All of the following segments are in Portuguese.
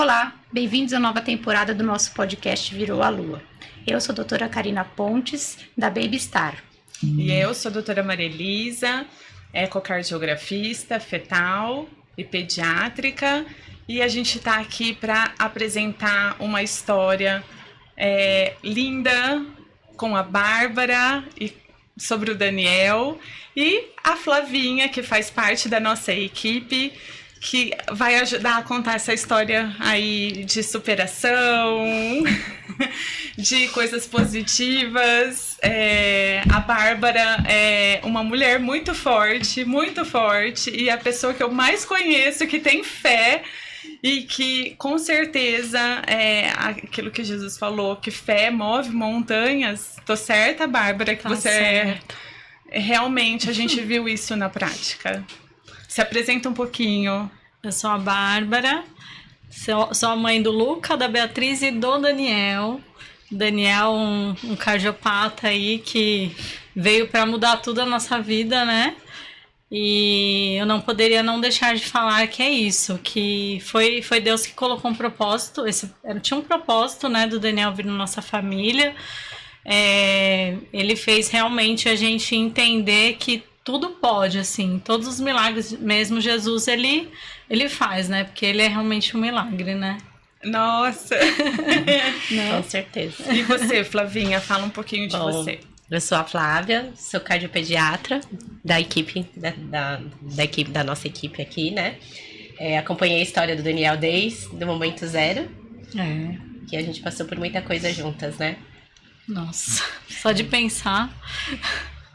Olá, bem-vindos à nova temporada do nosso podcast Virou a Lua. Eu sou a doutora Karina Pontes, da Baby Star. E eu sou a doutora Maria Elisa, ecocardiografista, fetal e pediátrica. E a gente está aqui para apresentar uma história linda com a Bárbara e sobre o Daniel e a Flavinha, que faz parte da nossa equipe, que vai ajudar a contar essa história aí de superação, de coisas positivas. A Bárbara é uma mulher muito forte, e a pessoa que eu mais conheço que tem fé e que, com certeza, aquilo que Jesus falou, que fé move montanhas. Tô certa, Bárbara, que você realmente, a gente viu isso na prática. Se apresenta um pouquinho. Eu sou a Bárbara, sou a mãe do Luca, da Beatriz e do Daniel. Daniel, um cardiopata aí que veio para mudar tudo a nossa vida, né? E eu não poderia não deixar de falar que é isso, que foi Deus que colocou um propósito, tinha um propósito, né, do Daniel vir na nossa família. Ele fez realmente a gente entender que tudo pode, assim, todos os milagres, mesmo Jesus, ele faz, né? Porque ele é realmente um milagre, né? Nossa! Né? Com certeza. E você, Flavinha, fala um pouquinho de você. Eu sou a Flávia, sou cardiopediatra da equipe, da equipe da nossa equipe aqui, né? Acompanhei a história do Daniel desde o momento zero. Que a gente passou por muita coisa juntas, né? Nossa, só de pensar.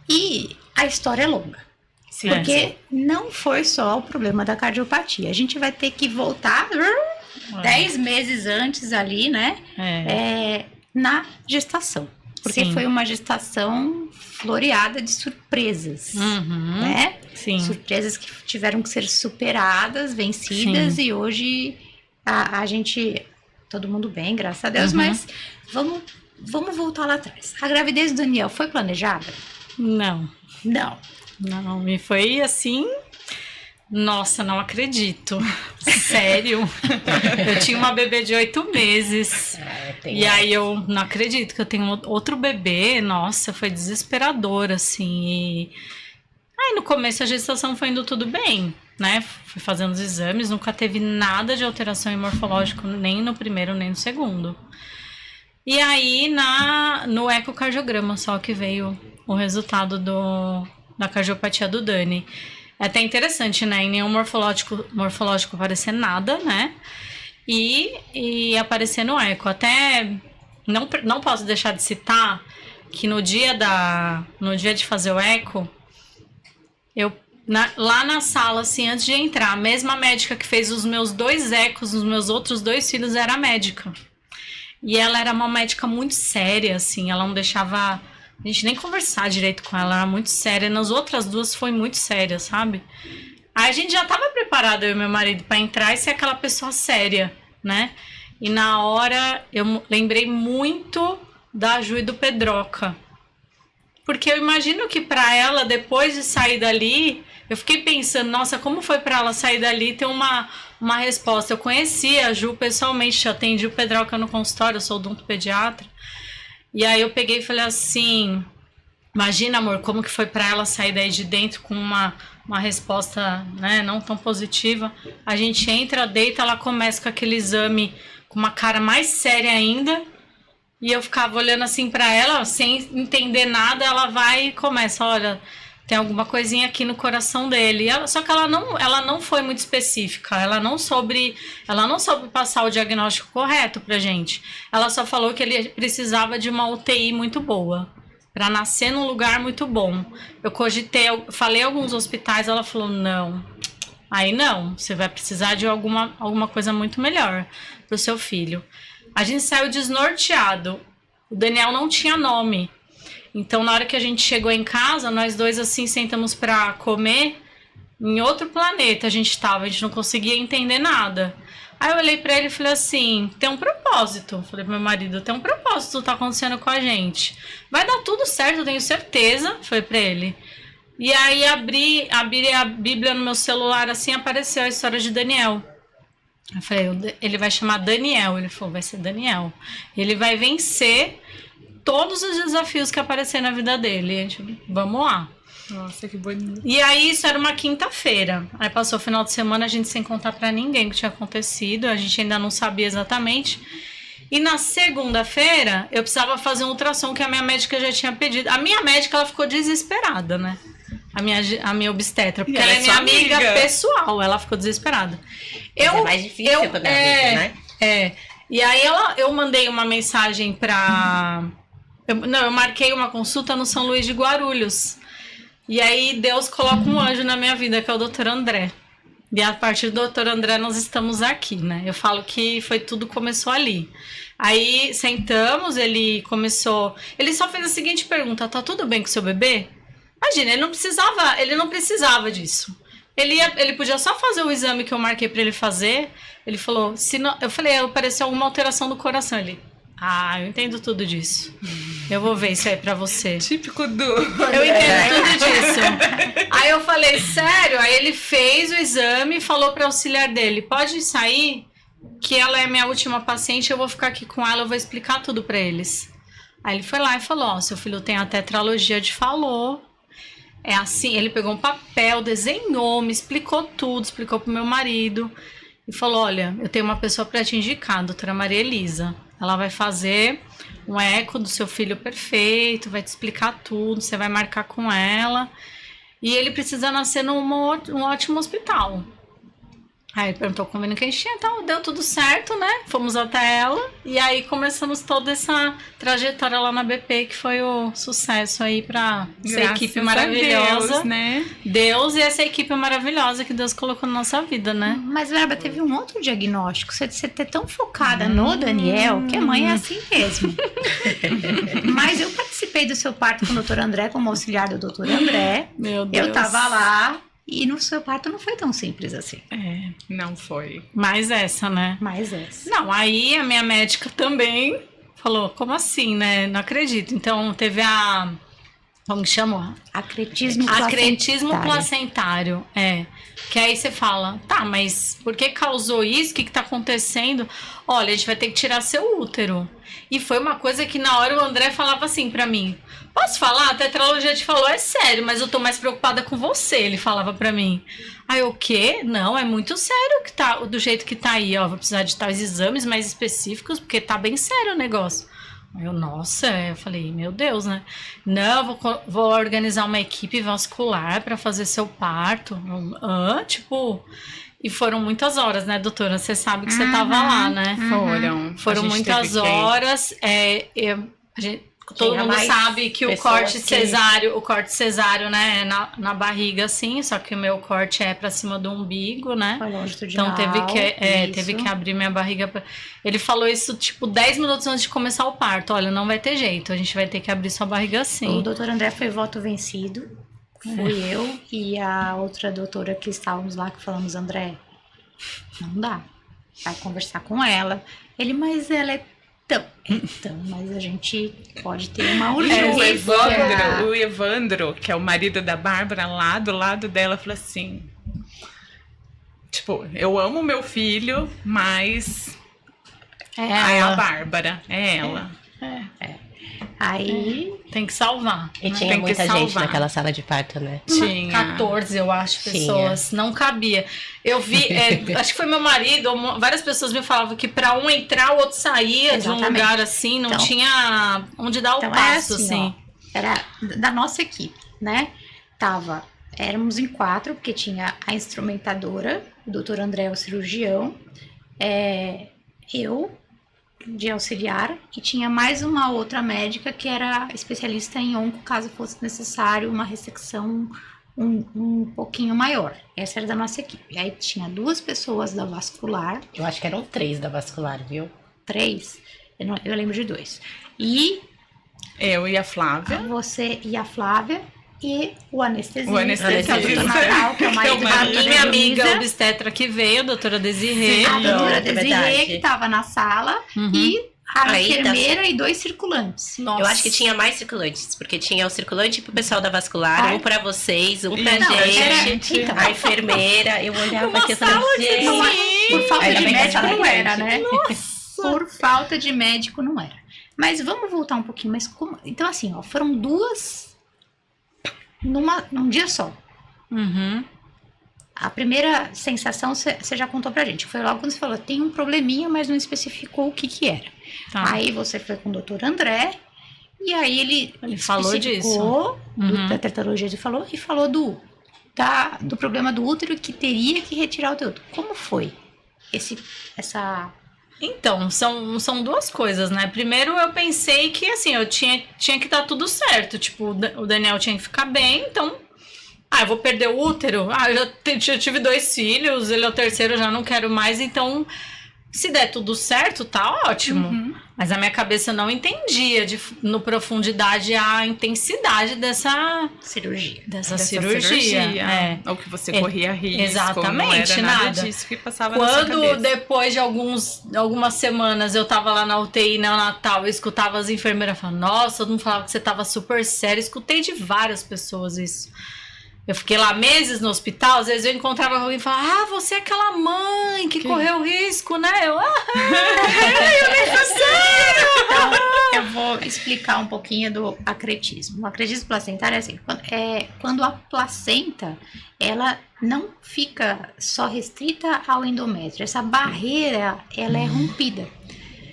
E a história é longa. Sim, porque não foi só o problema da cardiopatia. A gente vai ter que voltar 10 meses antes ali, né? Na gestação. Porque foi uma gestação floreada de surpresas, né? Sim. Surpresas que tiveram que ser superadas, vencidas. E hoje a gente... Todo mundo bem, graças a Deus. Mas vamos voltar lá atrás. A gravidez do Daniel foi planejada? Não. E foi assim... Nossa, não acredito. Sério? Eu tinha uma bebê de 8 meses. E aí eu não acredito que eu tenho outro bebê. Nossa, foi desesperador, assim. E aí no começo a gestação foi indo tudo bem, né? Fui fazendo os exames, nunca teve nada de alteração em morfológico, nem no primeiro, nem no segundo. E aí no ecocardiograma só que veio o resultado da cardiopatia do Dani. É até interessante, né? Em nenhum morfológico aparecer nada, né? E aparecer no eco. Até não posso deixar de citar que no dia de fazer o eco, lá na sala, assim, antes de entrar, a mesma médica que fez os meus 2 ecos, os meus outros 2 filhos, era médica. E ela era uma médica muito séria, assim, ela não deixava a gente nem conversar direito com ela, era muito séria. Nas outras 2 foi muito séria, sabe? Aí a gente já tava preparado, eu e meu marido, pra entrar e ser aquela pessoa séria, né? E na hora eu lembrei muito da Ju e do Pedroca. Porque eu imagino que pra ela, depois de sair dali, eu fiquei pensando, nossa, como foi pra ela sair dali e ter uma resposta? Eu conhecia a Ju pessoalmente, atendi o Pedroca no consultório, eu sou odontopediatra. E aí eu peguei e falei assim, imagina, amor, como que foi pra ela sair daí de dentro com uma resposta, né, não tão positiva. A gente entra, deita, ela começa com aquele exame com uma cara mais séria ainda. E eu ficava olhando assim pra ela, sem entender nada, ela vai e começa, olha, tem alguma coisinha aqui no coração dele. Só que ela não foi muito específica, ela não soube passar o diagnóstico correto pra gente. Ela só falou que ele precisava de uma UTI muito boa, pra nascer num lugar muito bom. Eu falei alguns hospitais, ela falou, não, aí não, você vai precisar de alguma coisa muito melhor pro seu filho. A gente saiu desnorteado, o Daniel não tinha nome. Então, na hora que a gente chegou em casa, nós 2, assim, sentamos pra comer. Em outro planeta a gente não conseguia entender nada. Aí eu olhei pra ele e falei assim, tem um propósito. Falei pro meu marido, tem um propósito que tá acontecendo com a gente. Vai dar tudo certo, eu tenho certeza. Falei pra ele. E aí abri a Bíblia no meu celular, assim, apareceu a história de Daniel. Eu falei, ele vai chamar Daniel. Ele falou, vai ser Daniel. Ele vai vencer todos os desafios que aparecer na vida dele. A gente, vamos lá. Nossa, que bonito. E aí, isso era uma quinta-feira. Aí passou o final de semana, a gente sem contar pra ninguém o que tinha acontecido. A gente ainda não sabia exatamente. E na segunda-feira, eu precisava fazer um ultrassom que a minha médica já tinha pedido. A minha médica, ela ficou desesperada, né? A minha obstetra. Porque ela é minha amiga pessoal. Ela ficou desesperada. É mais difícil quando é amiga, né? E aí, eu mandei uma mensagem pra... eu marquei uma consulta no São Luís de Guarulhos. E aí, Deus coloca um anjo na minha vida, que é o Dr. André. E a partir do Dr. André, nós estamos aqui, né? Eu falo que começou ali. Aí, sentamos, ele só fez a seguinte pergunta, tá tudo bem com o seu bebê? Imagina, ele não precisava disso. Ele podia só fazer o exame que eu marquei pra ele fazer. Ele falou, eu falei, apareceu alguma alteração do coração. Ele, eu entendo tudo disso. Eu vou ver isso aí pra você. Típico do... Eu entendo tudo disso. Aí eu falei, sério? Aí ele fez o exame e falou pra auxiliar dele, pode sair, que ela é minha última paciente, eu vou ficar aqui com ela, eu vou explicar tudo pra eles. Aí ele foi lá e falou, seu filho tem a tetralogia de Fallot. É assim, ele pegou um papel, desenhou, me explicou tudo, explicou pro meu marido. E falou, olha, eu tenho uma pessoa pra te indicar, a doutora Maria Elisa. Ela vai fazer um eco do seu filho perfeito, vai te explicar tudo, você vai marcar com ela. E ele precisa nascer num ótimo hospital. Aí ele perguntou como ele que a gente tinha, então deu tudo certo, né? Fomos até ela e aí começamos toda essa trajetória lá na BP, que foi o sucesso aí pra essa equipe maravilhosa. Deus, né? Deus e essa equipe maravilhosa que Deus colocou na nossa vida, né? Mas, Verba, teve um outro diagnóstico. Você tá tão focada no Daniel, que a mãe é assim mesmo. Mas eu participei do seu parto com o Dr. André, como auxiliar do Dr. André. Meu Deus. Eu tava lá. E no seu parto não foi tão simples assim. Não foi. Mais essa, né? Mais essa. Não, aí a minha médica também falou, como assim, né? Não acredito. Então teve como que chamou? Acretismo placentário. Que aí você fala, tá, mas por que causou isso? O que tá acontecendo? Olha, a gente vai ter que tirar seu útero. E foi uma coisa que na hora o André falava assim pra mim, posso falar? A tetralogia te falou, é sério, mas eu tô mais preocupada com você, ele falava pra mim. Aí o quê? Não, é muito sério que tá, do jeito que tá aí, ó, vou precisar de tais exames mais específicos, porque tá bem sério o negócio. Aí eu falei, meu Deus, né? Não, vou organizar uma equipe vascular pra fazer seu parto. E foram muitas horas, né, doutora? Você sabe que você tava lá, né? Foram muitas horas. Todo mundo sabe que o corte cesáreo, né, é na barriga, assim, só que o meu corte é pra cima do umbigo, né? Foi longitudinal, então teve que abrir minha barriga. Ele falou isso, 10 minutos antes de começar o parto. Olha, não vai ter jeito, a gente vai ter que abrir sua barriga assim. O doutor André foi voto vencido. Fui eu e a outra doutora que estávamos lá, que falamos, André, não dá. Vai conversar com ela. Ele, mas ela é então, mas a gente pode ter uma urgência. O Evandro, que é o marido da Bárbara, lá do lado dela, falou assim, eu amo meu filho, mas é a Bárbara, é ela. Aí tem que salvar. E tinha muita gente naquela sala de parto, né? Tinha 14, eu acho, pessoas. Não cabia. Eu vi, acho que foi meu marido, várias pessoas me falavam que pra um entrar, o outro saía de um lugar assim, não tinha onde dar o passo, assim. Era da nossa equipe, né? Éramos em 4, porque tinha a instrumentadora, o doutor André, o cirurgião, eu de auxiliar, e tinha mais uma outra médica que era especialista em onco, caso fosse necessário uma ressecção um pouquinho maior. Essa era da nossa equipe. Aí tinha 2 pessoas da vascular. Eu acho que eram 3 da vascular, viu? 3? Eu lembro de 2. E eu e a Flávia. Você e a Flávia. E o anestesista. O anestesista. Que é o marido a minha amiga obstetra que veio, a doutora Desirê. A doutora Desirê, que estava na sala. E a enfermeira e 2 circulantes. Nossa. Eu acho que tinha mais circulantes, porque tinha o circulante pro pessoal da vascular, um pra vocês, um pra gente. A enfermeira, eu olhava aqui e falei, gente... Por falta Ainda de bem que médico essa não é era, grande. né? Por falta de médico não era. Mas vamos voltar um pouquinho. Mas como... Então, assim, ó, foram 2 num dia só. Uhum. A primeira sensação você já contou pra gente. Foi logo quando você falou, tem um probleminha, mas não especificou o que era. Tá. Aí você foi com o doutor André, e aí ele falou disso. Da tetralogia, ele falou, e falou do problema do útero que teria que retirar o útero. Como foi essa... Então, são 2 coisas, né? Primeiro, eu pensei que, assim, eu tinha que dar tudo certo. Tipo, o Daniel tinha que ficar bem, então... eu vou perder o útero? Eu já tive 2 filhos, ele é o terceiro, eu já não quero mais, então... Se der tudo certo, tá ótimo. Uhum. Mas a minha cabeça não entendia no profundidade a intensidade dessa cirurgia. Dessa cirurgia. Ou que você corria risco. Exatamente, não era nada disso que passava na sua cabeça. Quando, depois de algumas semanas, eu tava lá na UTI neonatal, eu escutava as enfermeiras falando, nossa, todo mundo falava que você tava super sério. Eu escutei de várias pessoas isso. Eu fiquei lá meses no hospital, às vezes eu encontrava alguém e falava, você é aquela mãe que correu risco, né? Eu nem sério! Então, eu vou explicar um pouquinho do acretismo. O acretismo placentário é assim, quando a placenta, ela não fica só restrita ao endométrio, essa barreira, ela é rompida.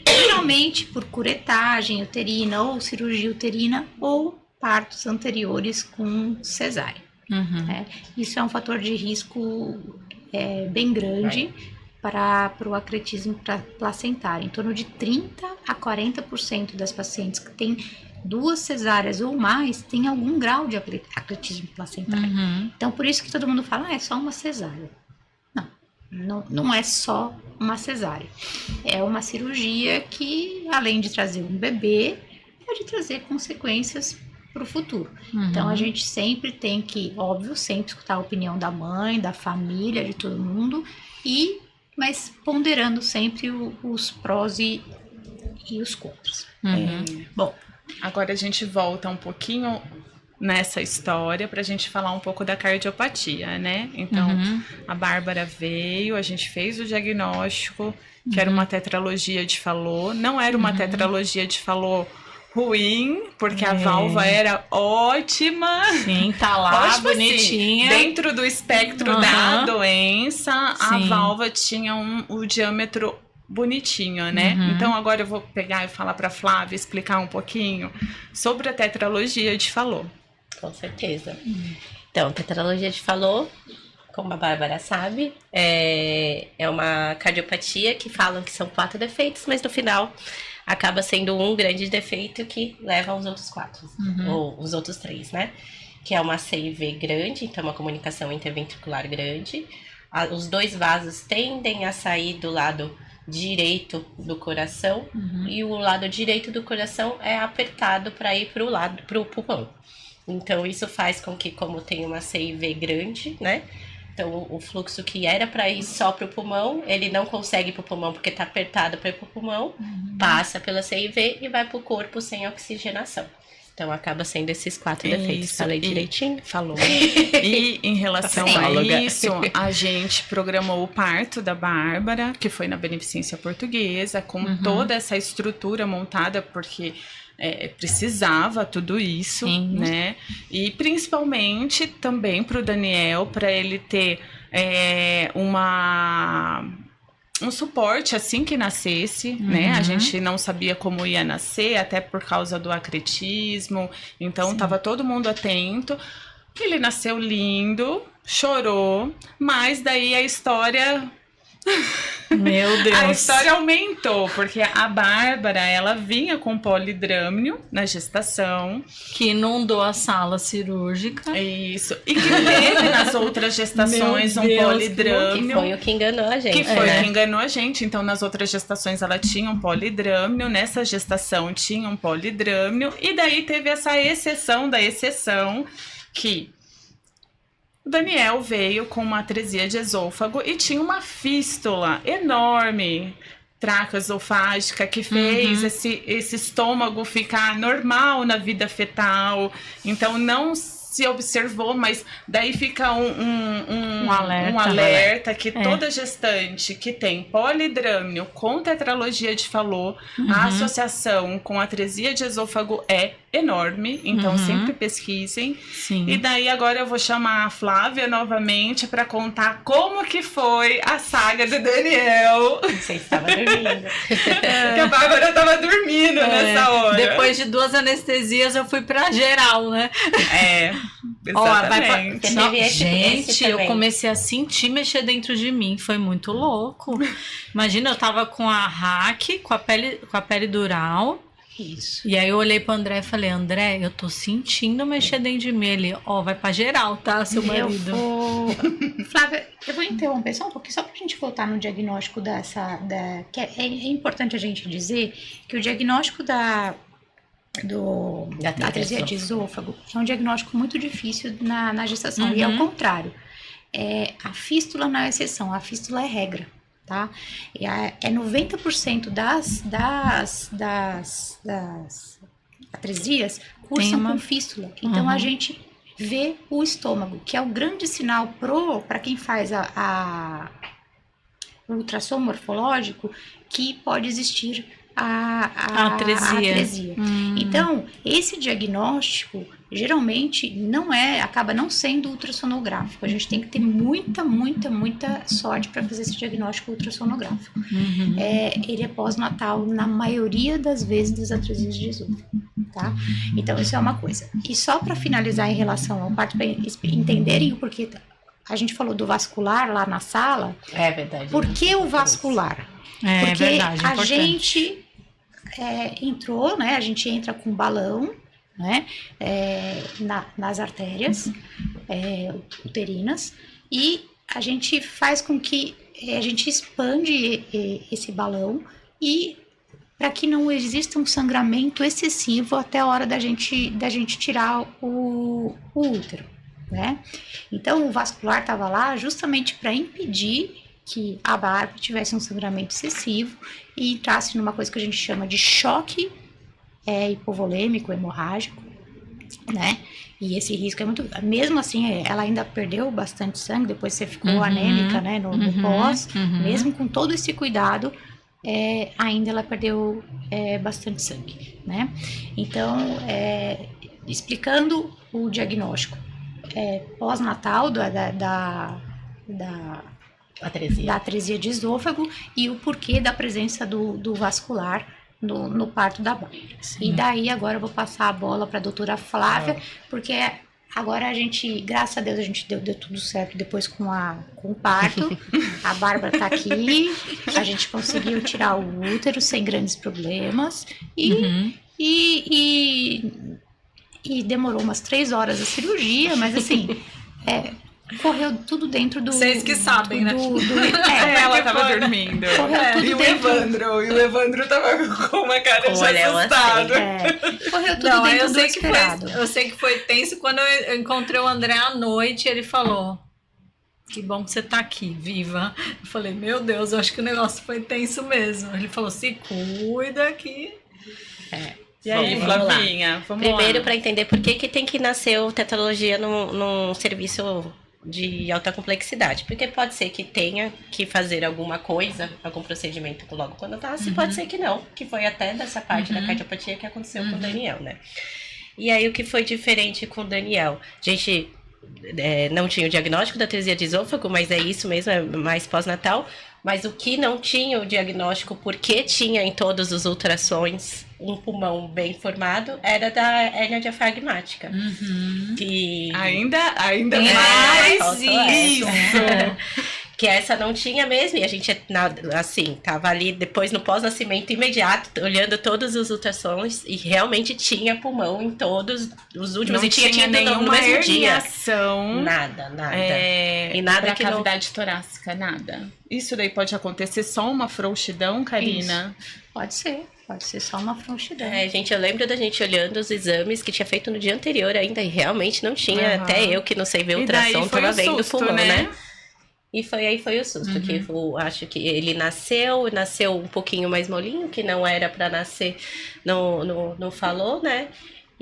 Geralmente por curetagem uterina ou cirurgia uterina ou partos anteriores com cesárea. Uhum. Isso é um fator de risco bem grande para o acretismo placentário. Em torno de 30% a 40% das pacientes que têm 2 cesáreas ou mais têm algum grau de acretismo placentário. Uhum. Então, por isso que todo mundo fala, é só uma cesárea. Não é só uma cesárea. É uma cirurgia que, além de trazer um bebê, pode trazer consequências para o futuro. Uhum. Então a gente sempre tem que, óbvio, sempre escutar a opinião da mãe, da família, de todo mundo, mas ponderando sempre os prós e os contras. Uhum. Bom, agora a gente volta um pouquinho nessa história para a gente falar um pouco da cardiopatia, né? Então, a Bárbara veio, a gente fez o diagnóstico, que era uma tetralogia de Fallot, não era uma tetralogia de Fallot ruim, porque a válvula era ótima. Sim, tá lá, ótima, bonitinha. Assim, dentro do espectro da doença, Sim. a válvula tinha o diâmetro bonitinho, né? Então agora eu vou pegar e falar para Flávia explicar um pouquinho sobre a tetralogia de Fallot. Com certeza. Então, tetralogia de Fallot, como a Bárbara sabe, é uma cardiopatia que falam que são 4 defeitos, mas no final acaba sendo um grande defeito que leva aos outros 4, ou os outros 3, né? Que é uma CIV grande, então uma comunicação interventricular grande. Os 2 vasos tendem a sair do lado direito do coração e o lado direito do coração é apertado para ir para o pulmão. Então isso faz com que, como tem uma CIV grande, né? Então o fluxo que era para ir só para o pulmão, ele não consegue ir para o pulmão porque está apertado para ir para o pulmão, passa pela CIV e vai para o corpo sem oxigenação. Então acaba sendo esses 4 defeitos. Falei direitinho? Falou. E em relação a isso, a gente programou o parto da Bárbara, que foi na Beneficência Portuguesa, com toda essa estrutura montada, porque precisava tudo isso, né? E principalmente também para o Daniel, para ele ter um suporte assim que nascesse, né? A gente não sabia como ia nascer, até por causa do acretismo, então tava todo mundo atento. Ele nasceu lindo, chorou, mas daí a história... Meu Deus. A história aumentou, porque a Bárbara, ela vinha com polidrâmino na gestação. Que inundou a sala cirúrgica. Isso. E que teve nas outras gestações um polidrâmino. Que foi o que enganou a gente. Que foi o que enganou a gente. Então, nas outras gestações, ela tinha um polidrâmino. Nessa gestação, tinha um polidrâmino. E daí teve essa exceção da exceção, que o Daniel veio com uma atresia de esôfago e tinha uma fístula enorme, traqueosofágica, que fez esse estômago ficar normal na vida fetal. Então, não se observou, mas daí fica um alerta que toda gestante que tem polidrâmio com tetralogia de Fallot, a associação com atresia de esôfago é enorme, então sempre pesquisem. Sim. E daí agora eu vou chamar a Flávia novamente para contar como que foi a saga do Daniel. Você estava dormindo. Que a Bárbara estava dormindo nessa hora. Depois de 2 anestesias eu fui pra geral, né? Exatamente. Gente, eu comecei a sentir mexer dentro de mim, foi muito louco. Imagina, eu tava com a hack, com a pele dural. Isso. E aí eu olhei pro André e falei, André, eu tô sentindo mexer dentro de mim. Ele, vai pra geral, tá, seu marido? Flávia, eu vou interromper só um pouquinho, só pra gente voltar no diagnóstico que é importante a gente dizer que o diagnóstico da atresia de esôfago é um diagnóstico muito difícil na gestação. E ao contrário, a fístula não é exceção, a fístula é regra. Tá? 90% das atresias cursam com fístula. Então a gente vê o estômago, que é o grande sinal para quem faz o ultrassom morfológico, que pode existir a atresia. Então, esse diagnóstico geralmente acaba não sendo ultrassonográfico. A gente tem que ter muita sorte para fazer esse diagnóstico ultrassonográfico. Ele é pós-natal na maioria das vezes das atresias de esôfago, tá? Então, isso é uma coisa. E só para finalizar em relação ao parto, para entenderem o porquê, a gente falou do vascular lá na sala. É verdade. Por que o vascular? Porque verdade, a gente entrou, né? A gente entra com balão, né? Nas artérias uterinas, e a gente faz com que a gente expande esse balão e para que não exista um sangramento excessivo até a hora da gente tirar o útero, né? Então o vascular estava lá justamente para impedir que a Bárbara tivesse um sangramento excessivo e entrasse numa coisa que a gente chama de choque hipovolêmico, hemorrágico, né? E esse risco é muito... Mesmo assim, ela ainda perdeu bastante sangue, depois você ficou anêmica, né? No pós, mesmo com todo esse cuidado, ainda ela perdeu bastante sangue, né? Então, explicando o diagnóstico pós-natal da atresia de esôfago e o porquê da presença do vascular no parto da Bárbara. E daí agora eu vou passar a bola para a doutora Flávia, porque agora a gente, graças a Deus, a gente deu tudo certo depois com o parto. A Bárbara tá aqui, a gente conseguiu tirar o útero sem grandes problemas e demorou umas 3 horas a cirurgia, mas assim... correu tudo dentro do... Vocês que sabem, né? Ela tava dormindo. E o Evandro tava com uma cara de assustado. Correu tudo dentro do esperado. Eu sei que foi tenso. Quando eu encontrei o André à noite, ele falou... Que bom que você tá aqui, viva. Eu falei, meu Deus, eu acho que o negócio foi tenso mesmo. Ele falou, se cuida aqui. E aí, Flavinha, vamos lá. Primeiro, para entender por que tem que nascer o tetralogia num serviço de alta complexidade, porque pode ser que tenha que fazer alguma coisa, algum procedimento logo quando nasce, pode ser que não, que foi até dessa parte da cardiopatia que aconteceu com o Daniel, né? E aí o que foi diferente com o Daniel? A gente não tinha o diagnóstico da atresia de esôfago, mas é isso mesmo, é mais pós-natal, mas o que não tinha o diagnóstico, porque tinha em todos os ultrassons um pulmão bem formado, era da hérnia diafragmática. Que ainda mais isso! Que essa não tinha mesmo, e a gente, assim, tava ali depois no pós-nascimento imediato, olhando todos os ultrassons, e realmente tinha pulmão em todos os últimos, não e tinha nenhuma no mesmo herniação, dia. Nada. E nada pra que cavidade torácica, nada. Isso daí pode acontecer só uma frouxidão, Karina? Isso. Pode ser só uma frouxidão. Gente, eu lembro da gente olhando os exames que tinha feito no dia anterior ainda, e realmente não tinha, até eu que não sei ver ultrassom, tava vendo o pulmão, né? E foi o susto, que eu acho que ele nasceu um pouquinho mais molinho, que não era para nascer, não falou, né?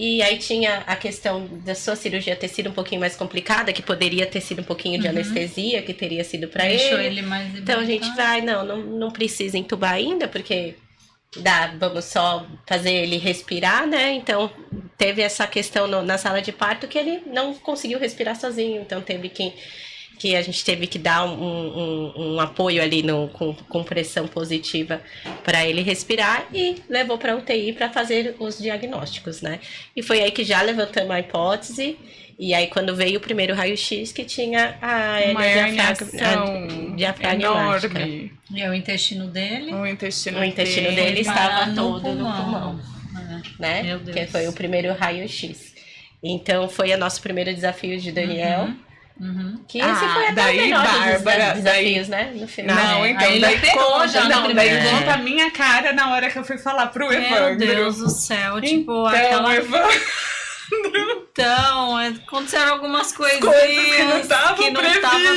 E aí tinha a questão da sua cirurgia ter sido um pouquinho mais complicada, que poderia ter sido um pouquinho de anestesia, que teria sido para ele. Mais então a gente vai, não precisa entubar ainda, porque vamos só fazer ele respirar, né? Então teve essa questão na sala de parto que ele não conseguiu respirar sozinho, então teve que a gente teve que dar um apoio ali com pressão positiva para ele respirar e levou para UTI para fazer os diagnósticos, né? E foi aí que já levantamos a hipótese. E aí, quando veio o primeiro raio-x, que tinha a diafragmática. E o intestino dele? O intestino dele estava todo no pulmão. Né? Meu Deus. Que foi o primeiro raio-x. Então, foi o nosso primeiro desafio de Daniel. Que esse foi até o menor dos desafios, né? No final. Não, então, ele daí conta a minha cara na hora que eu fui falar pro Evandro. Meu Deus do céu, tipo, então, aquela... Evandro... Então, aconteceram algumas coisinhas que não estavam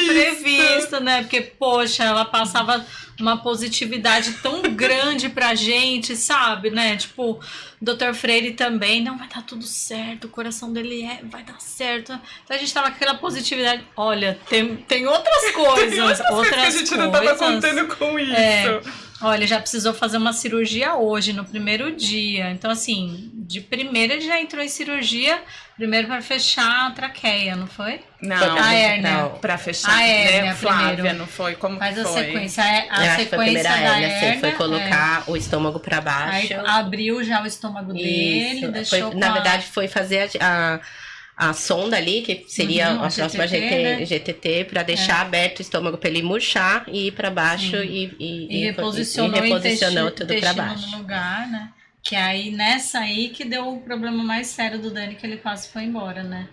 previsto, né? Porque, poxa, ela passava uma positividade tão grande pra gente, sabe, né? Tipo, o Dr. Freire também, não, vai dar tudo certo, o coração dele vai dar certo. Então a gente tava com aquela positividade. Olha, tem outras coisas. Tem outras coisas que a gente não tava contando com isso. Olha, já precisou fazer uma cirurgia hoje, no primeiro dia. Então, assim, de primeira ele já entrou em cirurgia, primeiro para fechar a traqueia, não foi? Não, a hérnia. Para fechar a hérnia, né? Flávia, primeiro. Não foi? Como Faz que a foi? sequência. A sequência da hérnia, foi colocar o estômago para baixo. Aí abriu já o estômago dele, deixou na verdade, foi fazer a sonda ali, que seria a próxima GTT, para deixar aberto o estômago para ele murchar e ir para baixo e reposicionou tudo para baixo. No lugar, né? Que aí, nessa aí, que deu o problema mais sério do Dani, que ele quase foi embora, né?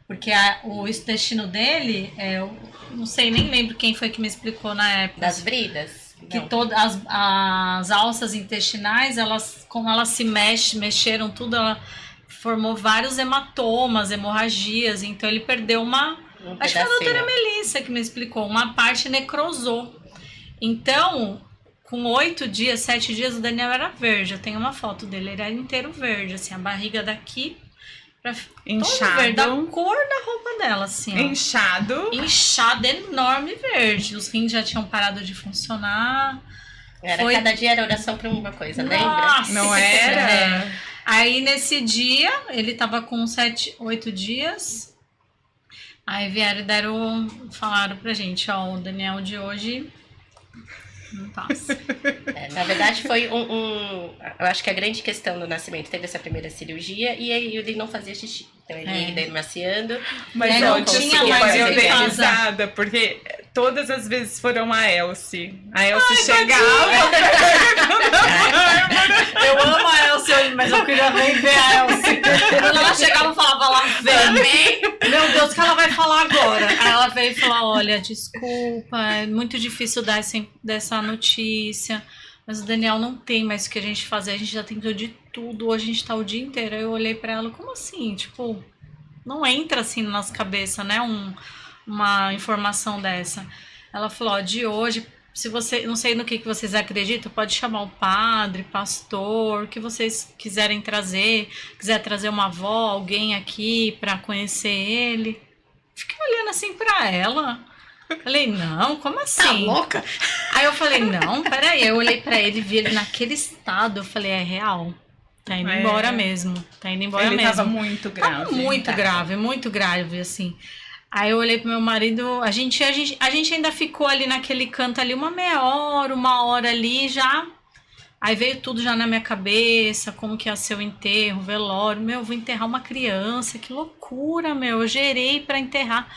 Porque o intestino dele, eu não sei, nem lembro quem foi que me explicou na época. Das bridas? Que todas as alças intestinais, como elas se mexeram tudo, ela formou vários hematomas, hemorragias, então ele perdeu acho que foi a doutora Melissa que me explicou, uma parte necrosou. Então, com 8 dias, 7 dias, o Daniel era verde, eu tenho uma foto dele, ele era inteiro verde, assim, a barriga daqui, inchado, verde, da cor da roupa dela, assim, ó. Inchado, enorme verde, os rins já tinham parado de funcionar. Cada dia era oração para uma coisa, lembra? Nossa, não era? Aí nesse dia, ele tava com 7, 8 dias. Aí vieram e falaram pra gente, ó, o Daniel de hoje não passa. Na verdade foi eu acho que a grande questão do nascimento teve essa primeira cirurgia e aí ele não fazia xixi. Então ele ia emaciando. Mas eu dei risada, porque todas as vezes foram a Elsie. A Elsie chegava. Eu amo a Elsie hoje, mas eu queria ver a Elsie. Quando ela chegava, eu falava lá, vem. Meu Deus, o que ela vai falar agora? Aí ela veio e falou, olha, desculpa, é muito difícil dar dessa notícia. Mas o Daniel não tem mais o que a gente fazer, a gente já tentou de tudo, hoje a gente tá o dia inteiro. Aí eu olhei pra ela, como assim? Tipo, não entra assim na nossa cabeça, né? Uma informação dessa. Ela falou, ó, de hoje, se você, não sei no que vocês acreditam, pode chamar o padre, pastor, o que vocês quiserem trazer, quiser trazer uma avó, alguém aqui pra conhecer ele. Fiquei olhando assim pra ela. Falei, não, como assim? Tá louca? Aí eu falei, não, peraí. Eu olhei pra ele e vi ele naquele estado. Eu falei, é real. Tá indo embora mesmo. Tá indo embora mesmo. Ele tava muito grave. Tava muito grave, assim. Aí eu olhei pro meu marido, a gente ainda ficou ali naquele canto ali uma meia hora, 1 hora ali já. Aí veio tudo já na minha cabeça, como que ia ser o enterro, o velório. Meu, vou enterrar uma criança, que loucura, meu. Eu gerei pra enterrar.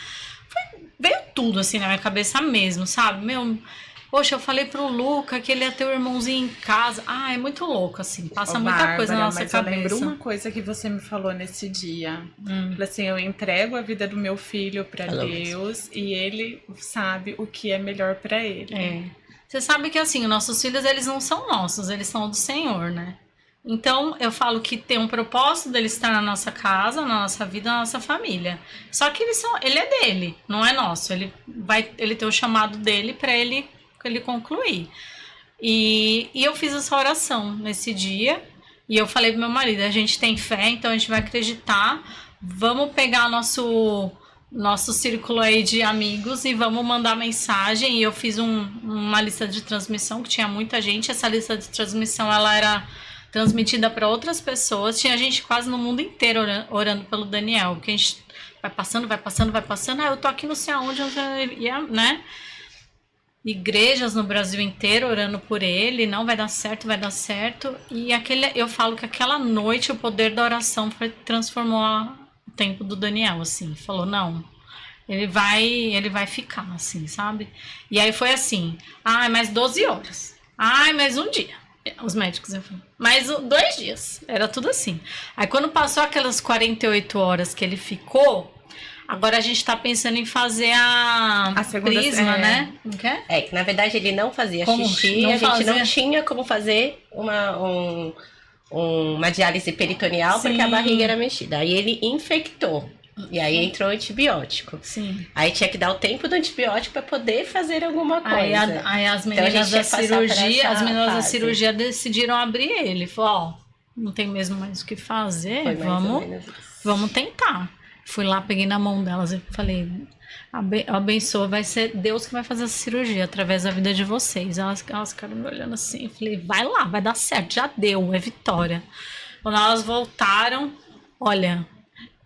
Veio tudo assim na minha cabeça mesmo, sabe? Meu, poxa, eu falei pro Luca que ele ia ter o irmãozinho em casa. Ah, é muito louco, assim. Passa muita coisa na nossa cabeça. Eu lembro uma coisa que você me falou nesse dia. Assim, eu entrego a vida do meu filho pra Deus e ele sabe o que é melhor pra ele. É. Você sabe que, assim, nossos filhos, eles não são nossos, eles são do Senhor, né? Então, eu falo que tem um propósito dele estar na nossa casa, na nossa vida, na nossa família. Só que ele é dele, não é nosso. Ele tem o chamado dele para ele concluir. E eu fiz essa oração nesse dia. E eu falei pro meu marido, a gente tem fé, então a gente vai acreditar. Vamos pegar nosso círculo aí de amigos e vamos mandar mensagem. E eu fiz uma lista de transmissão que tinha muita gente. Essa lista de transmissão, ela era transmitida para outras pessoas. Tinha gente quase no mundo inteiro orando pelo Daniel. Porque a gente vai passando. Ah, eu tô aqui não sei aonde, né? Igrejas no Brasil inteiro orando por ele. Não, vai dar certo. E eu falo que aquela noite o poder da oração transformou o tempo do Daniel, assim. Falou, não, ele vai ficar, assim, sabe? E aí foi assim, mais 12 horas. Mais um dia. Os médicos, eu falei, mais 2 dias. Era tudo assim. Aí quando passou aquelas 48 horas que ele ficou, agora a gente tá pensando em fazer a segunda prisma, né? Que na verdade ele não fazia xixi, a gente não tinha como fazer uma diálise peritoneal. Sim. Porque a barriga era mexida. Aí ele infectou. E aí entrou o antibiótico. Sim. Aí tinha que dar o tempo do antibiótico para poder fazer alguma coisa. Aí as meninas da cirurgia decidiram abrir ele. Falou, não tem mesmo mais o que fazer. Vamos tentar. Fui lá, peguei na mão delas e falei, abençoa, vai ser Deus que vai fazer essa cirurgia através da vida de vocês. Elas ficaram me olhando assim, falei, vai lá, vai dar certo, já deu, é vitória. Quando elas voltaram, olha,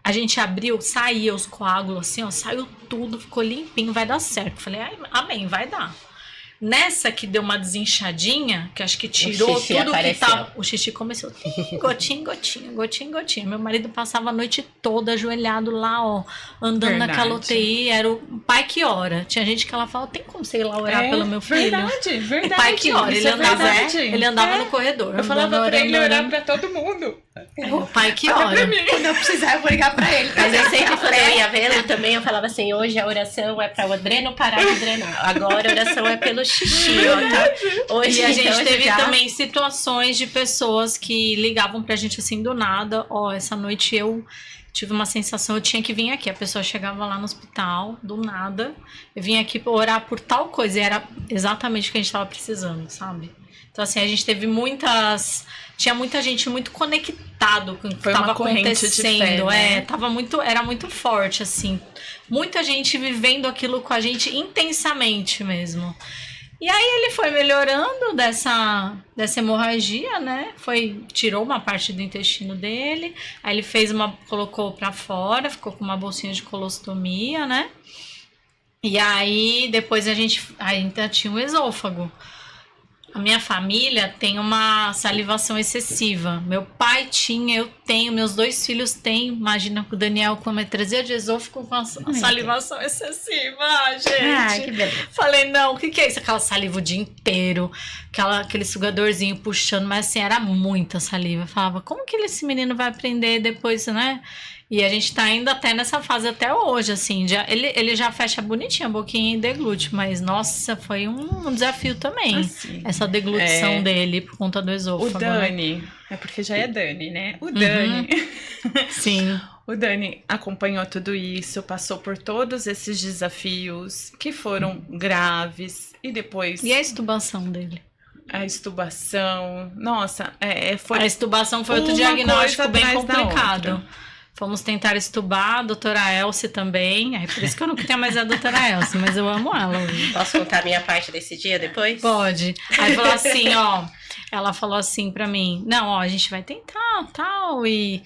a gente abriu, saía os coágulos assim, ó, saiu tudo, ficou limpinho, vai dar certo. Falei, amém, vai dar. Nessa que deu uma desinchadinha, que acho que tirou tudo que tava. O xixi começou gotinha. Meu marido passava a noite toda ajoelhado lá, ó, andando naquela UTI. Era o pai que ora. Tinha gente que ela fala, tem como sei lá orar pelo meu filho? Verdade. O pai que ora. Ele andava no corredor. Eu falava pra ele orar pra todo mundo. O pai que ora. Quando eu precisar, eu vou ligar pra ele. Mas eu sempre, quando eu ia vê-lo também, eu falava assim, hoje a oração é pra o dreno parar de drenar. Agora a oração é pelo xixi, tá? Hoje, e a gente teve também situações de pessoas que ligavam pra gente assim do nada. Essa noite eu tive uma sensação, eu tinha que vir aqui. A pessoa chegava lá no hospital, do nada. Eu vim aqui pra orar por tal coisa. E era exatamente o que a gente tava precisando, sabe? Então, assim, a gente teve tinha muita gente muito conectado com o que estava acontecendo. Fé, né? Era muito forte, assim. Muita gente vivendo aquilo com a gente intensamente mesmo. E aí ele foi melhorando dessa hemorragia, né? Tirou uma parte do intestino dele. Aí ele colocou pra fora, ficou com uma bolsinha de colostomia, né? E aí depois ainda tinha o esôfago. A minha família tem uma salivação excessiva. Meu pai tinha, eu tenho, meus 2 filhos têm. Imagina que o Daniel com ametresia de esôfago com a salivação excessiva, gente. Que beleza. Falei, não, o que é isso? Aquela saliva o dia inteiro, aquele sugadorzinho puxando, mas assim, era muita saliva. Eu falava, como que esse menino vai aprender depois, né? E a gente tá indo até nessa fase até hoje, assim. Ele já fecha bonitinho a boquinha e deglute, mas, nossa, foi um desafio também. Assim, essa deglutição dele por conta do esôfago. O Dani, né? É porque já é Dani, né? O Dani. Sim. O Dani acompanhou tudo isso, passou por todos esses desafios que foram graves. E depois... E a estubação dele? A estubação... Nossa, foi... A estubação foi outro diagnóstico bem complicado. Fomos tentar estubar a doutora Elce também. É por isso que eu não queria mais a doutora Elce, mas eu amo ela. Posso contar a minha parte desse dia depois? Pode. Aí falou assim, ela falou assim pra mim, não, a gente vai tentar, tal, e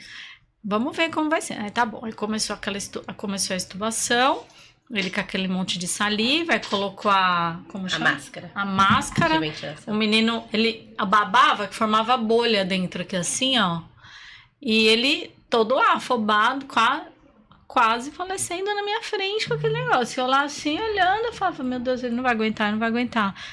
vamos ver como vai ser. Aí tá bom, aí começou a estubação, ele com aquele monte de saliva, aí colocou a máscara. O menino, ele babava, que formava bolha dentro aqui assim, ó. E ele todo afobado, quase falecendo na minha frente com aquele negócio. Eu lá assim, olhando, eu falava, meu Deus, ele não vai aguentar.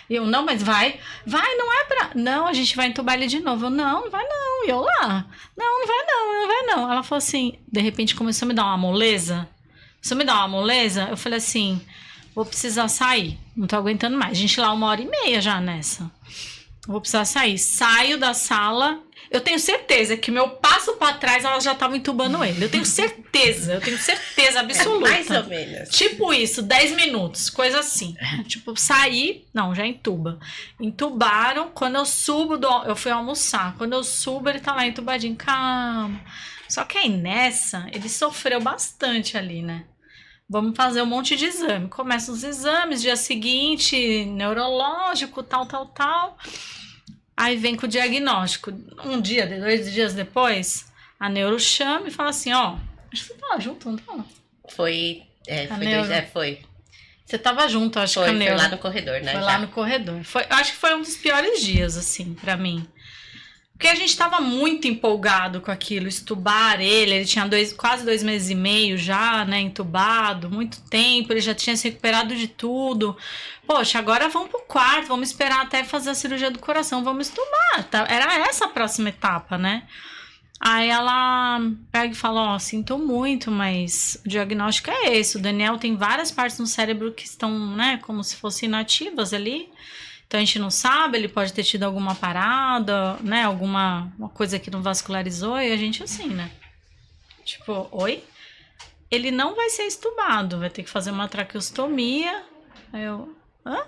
E eu, não, mas vai, não é pra... Não, a gente vai entubar ele de novo. Eu, não vai não. E eu lá, não vai não. Ela falou assim, de repente começou a me dar uma moleza. Eu falei assim, vou precisar sair, não tô aguentando mais. A gente lá 1h30 já nessa. Vou precisar sair. Saio da sala, Eu tenho certeza que meu passo pra trás elas já estavam entubando ele. Eu tenho certeza absoluta. Mais ou menos. Tipo isso, 10 minutos, coisa assim. Tipo, saí, não, já entuba. Entubaram, quando eu subo, eu fui almoçar. Quando eu subo, ele tá lá entubadinho, calma. Só que aí nessa, ele sofreu bastante ali, né? Vamos fazer um monte de exame. Começam os exames, dia seguinte, neurológico, tal. Aí vem com o diagnóstico. Um dia, 2 dias depois, a neuro chama e fala assim, ó, acho que você tava junto, não tava? Foi. Foi. Você tava junto, acho que a neuro. Foi lá no corredor, né? Foi lá no corredor. Acho que foi um dos piores dias, assim, pra mim. Porque a gente tava muito empolgado com aquilo, estubar ele tinha quase 2 meses e meio já, né, entubado, muito tempo, ele já tinha se recuperado de tudo. Poxa, agora vamos pro quarto, vamos esperar até fazer a cirurgia do coração, vamos estubar. Era essa a próxima etapa, né? Aí ela pega e fala, ó, sinto muito, mas o diagnóstico é esse. O Daniel tem várias partes no cérebro que estão, né, como se fossem inativas ali. Então a gente não sabe, ele pode ter tido alguma parada, né, uma coisa que não vascularizou, e a gente assim, né? Tipo, oi? Ele não vai ser estubado, vai ter que fazer uma traqueostomia. Aí eu, hã?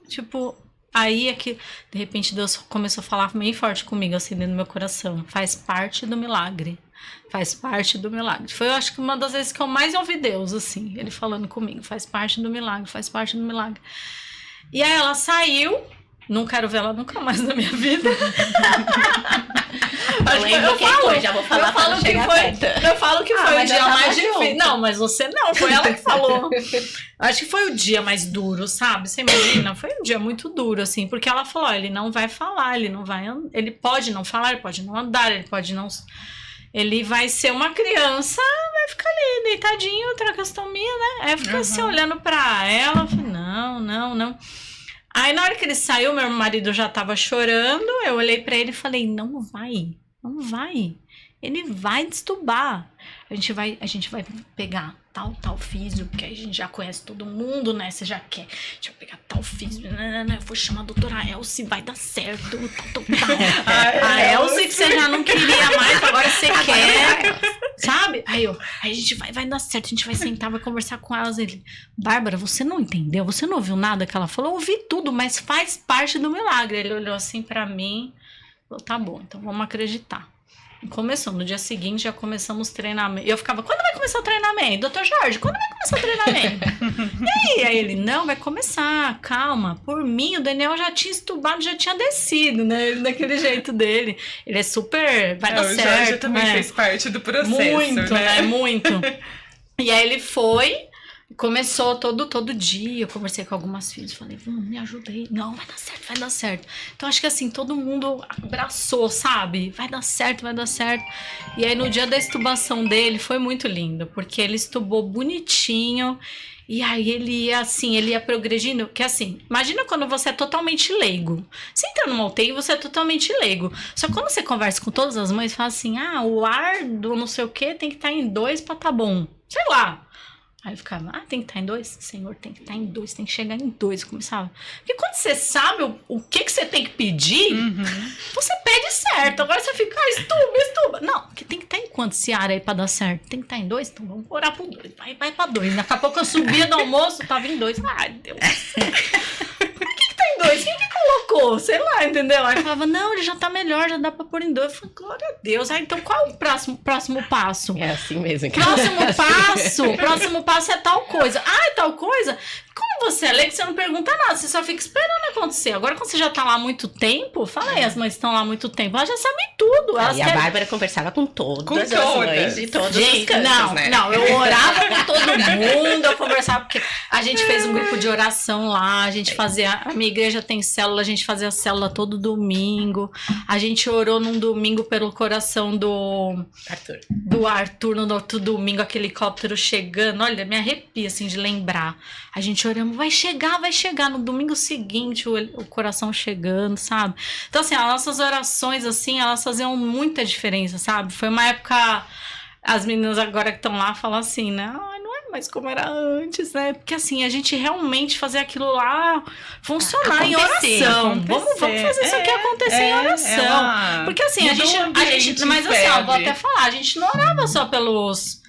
Tipo, aí é que, de repente, Deus começou a falar meio forte comigo, assim, dentro do meu coração. Faz parte do milagre. Faz parte do milagre. Foi, eu acho que uma das vezes que eu mais ouvi Deus, assim, ele falando comigo. Faz parte do milagre, faz parte do milagre. E aí ela saiu, não quero ver ela nunca mais na minha vida. Eu lembro quem foi, já vou falar pra não chegar perto. Eu falo que foi o dia mais difícil. Não, mas você não, foi ela que falou. Acho que foi o dia mais duro, sabe? Você imagina? Foi um dia muito duro, assim, porque ela falou, ele não vai falar, ele pode não falar, ele pode não andar, ele pode não... Ele vai ser uma criança, vai ficar ali, deitadinho, traqueostomia, né? Aí eu fiquei assim, olhando pra ela, falei, não. Aí na hora que ele saiu, meu marido já tava chorando, eu olhei pra ele e falei, não vai. Ele vai destubar. A gente vai pegar tal físio, porque aí a gente já conhece todo mundo, né? Você já quer. A gente vai pegar tal físio, eu vou chamar a doutora Elsie, vai dar certo, tal. A Elsie que você já não queria mais, agora você quer, sabe? Aí a gente vai dar certo, a gente vai sentar, vai conversar com elas. Ele, Bárbara, você não entendeu? Você não ouviu nada que ela falou? Eu ouvi tudo, mas faz parte do milagre. Ele olhou assim pra mim, falou, tá bom, então vamos acreditar. Começou, no dia seguinte já começamos o treinamento. E eu ficava, quando vai começar o treinamento? Doutor Jorge, quando vai começar o treinamento? E aí ele, não, vai começar, calma. Por mim, o Daniel já tinha estubado, já tinha descido, né? Ele, daquele jeito dele. Ele é super, vai dar certo. O Jorge também fez parte do processo, muito, né? Muito. E aí ele foi... Começou todo dia, eu conversei com algumas filhas, falei, me ajuda aí. Não, vai dar certo. Então, acho que assim, todo mundo abraçou, sabe? Vai dar certo. E aí, no dia da estubação dele, foi muito lindo, porque ele estubou bonitinho, e aí ele ia progredindo, que assim, imagina quando você é totalmente leigo. Você entra numa UTI, você é totalmente leigo. Só que quando você conversa com todas as mães, fala assim, o ar do não sei o que tem que estar em 2 pra tá bom. Sei lá. Aí eu ficava, tem que estar em 2? Senhor, tem que estar em 2, tem que chegar em 2. Eu começava. Porque quando você sabe o que você tem que pedir, você pede certo. Agora você fica, estuba. Não, porque tem que estar em quanto esse ar aí pra dar certo? Tem que estar em 2? Então vamos orar por 2. Vai pra 2. Daqui a pouco eu subia do almoço, tava em 2. Ai, Deus do céu. Por que tá em 2? Quem que colocou? Sei lá, entendeu? Aí eu falava, não, ele já tá melhor, já dá pra pôr em 2. Eu falei, glória a Deus. Aí, então qual é o próximo passo? É assim mesmo. Próximo passo é tal coisa. É tal coisa? Como você é leigo, você não pergunta nada, você só fica esperando acontecer. Agora, quando você já tá lá há muito tempo, fala aí, as mães estão lá há muito tempo, elas já sabem tudo. E a Bárbara conversava com todas as mães de todos os cantos, né? Não, eu orava com todo mundo, eu conversava, porque a gente fez um grupo de oração lá, a gente fazia, a minha igreja tem célula, a gente fazia célula todo domingo, a gente orou num domingo pelo coração do Arthur, no outro domingo, aquele helicóptero chegando, olha, me arrepia, assim, de lembrar. A gente oramos, vai chegar, no domingo seguinte o coração chegando, sabe? Então, assim, as nossas orações, assim, elas faziam muita diferença, sabe? Foi uma época, as meninas agora que estão lá falam assim, né? Não é mas como era antes, né? Porque assim, a gente realmente fazer aquilo lá funcionar em oração. Vamos fazer isso aqui acontecer em oração. Porque assim, a gente mas assim, ó, vou até falar, a gente não orava só pelas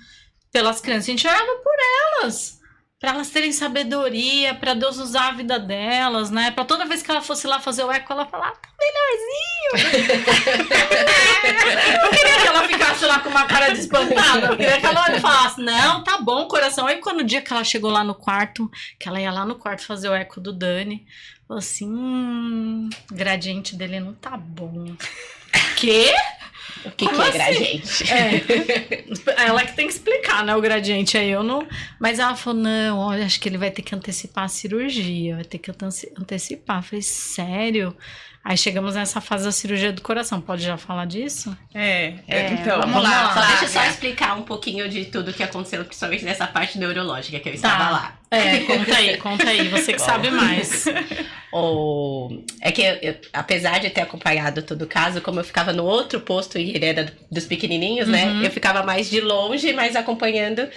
crianças, a gente orava por elas. Pra elas terem sabedoria, pra Deus usar a vida delas, né? Pra toda vez que ela fosse lá fazer o eco, ela falar, tá melhorzinho. Eu queria que ela ficasse lá com uma cara de espantada. Eu queria que ela falasse, não, tá bom, coração. Aí quando o dia que ela chegou lá no quarto, que ela ia lá no quarto fazer o eco do Dani, falou assim, o gradiente dele não tá bom. Quê? O que é gradiente? Ela que tem que explicar, né, o gradiente, aí eu não... Mas ela falou, não, olha, acho que ele vai ter que antecipar a cirurgia, vai ter que antecipar. Eu falei, sério? Aí chegamos nessa fase da cirurgia do coração, pode já falar disso? Então, vamos lá. Deixa eu só explicar um pouquinho de tudo que aconteceu, principalmente nessa parte neurológica que eu estava lá. Conta aí, você que sabe mais. É que eu, apesar de ter acompanhado todo o caso, como eu ficava no outro posto e ele era dos pequenininhos, né? Eu ficava mais de longe, mas acompanhando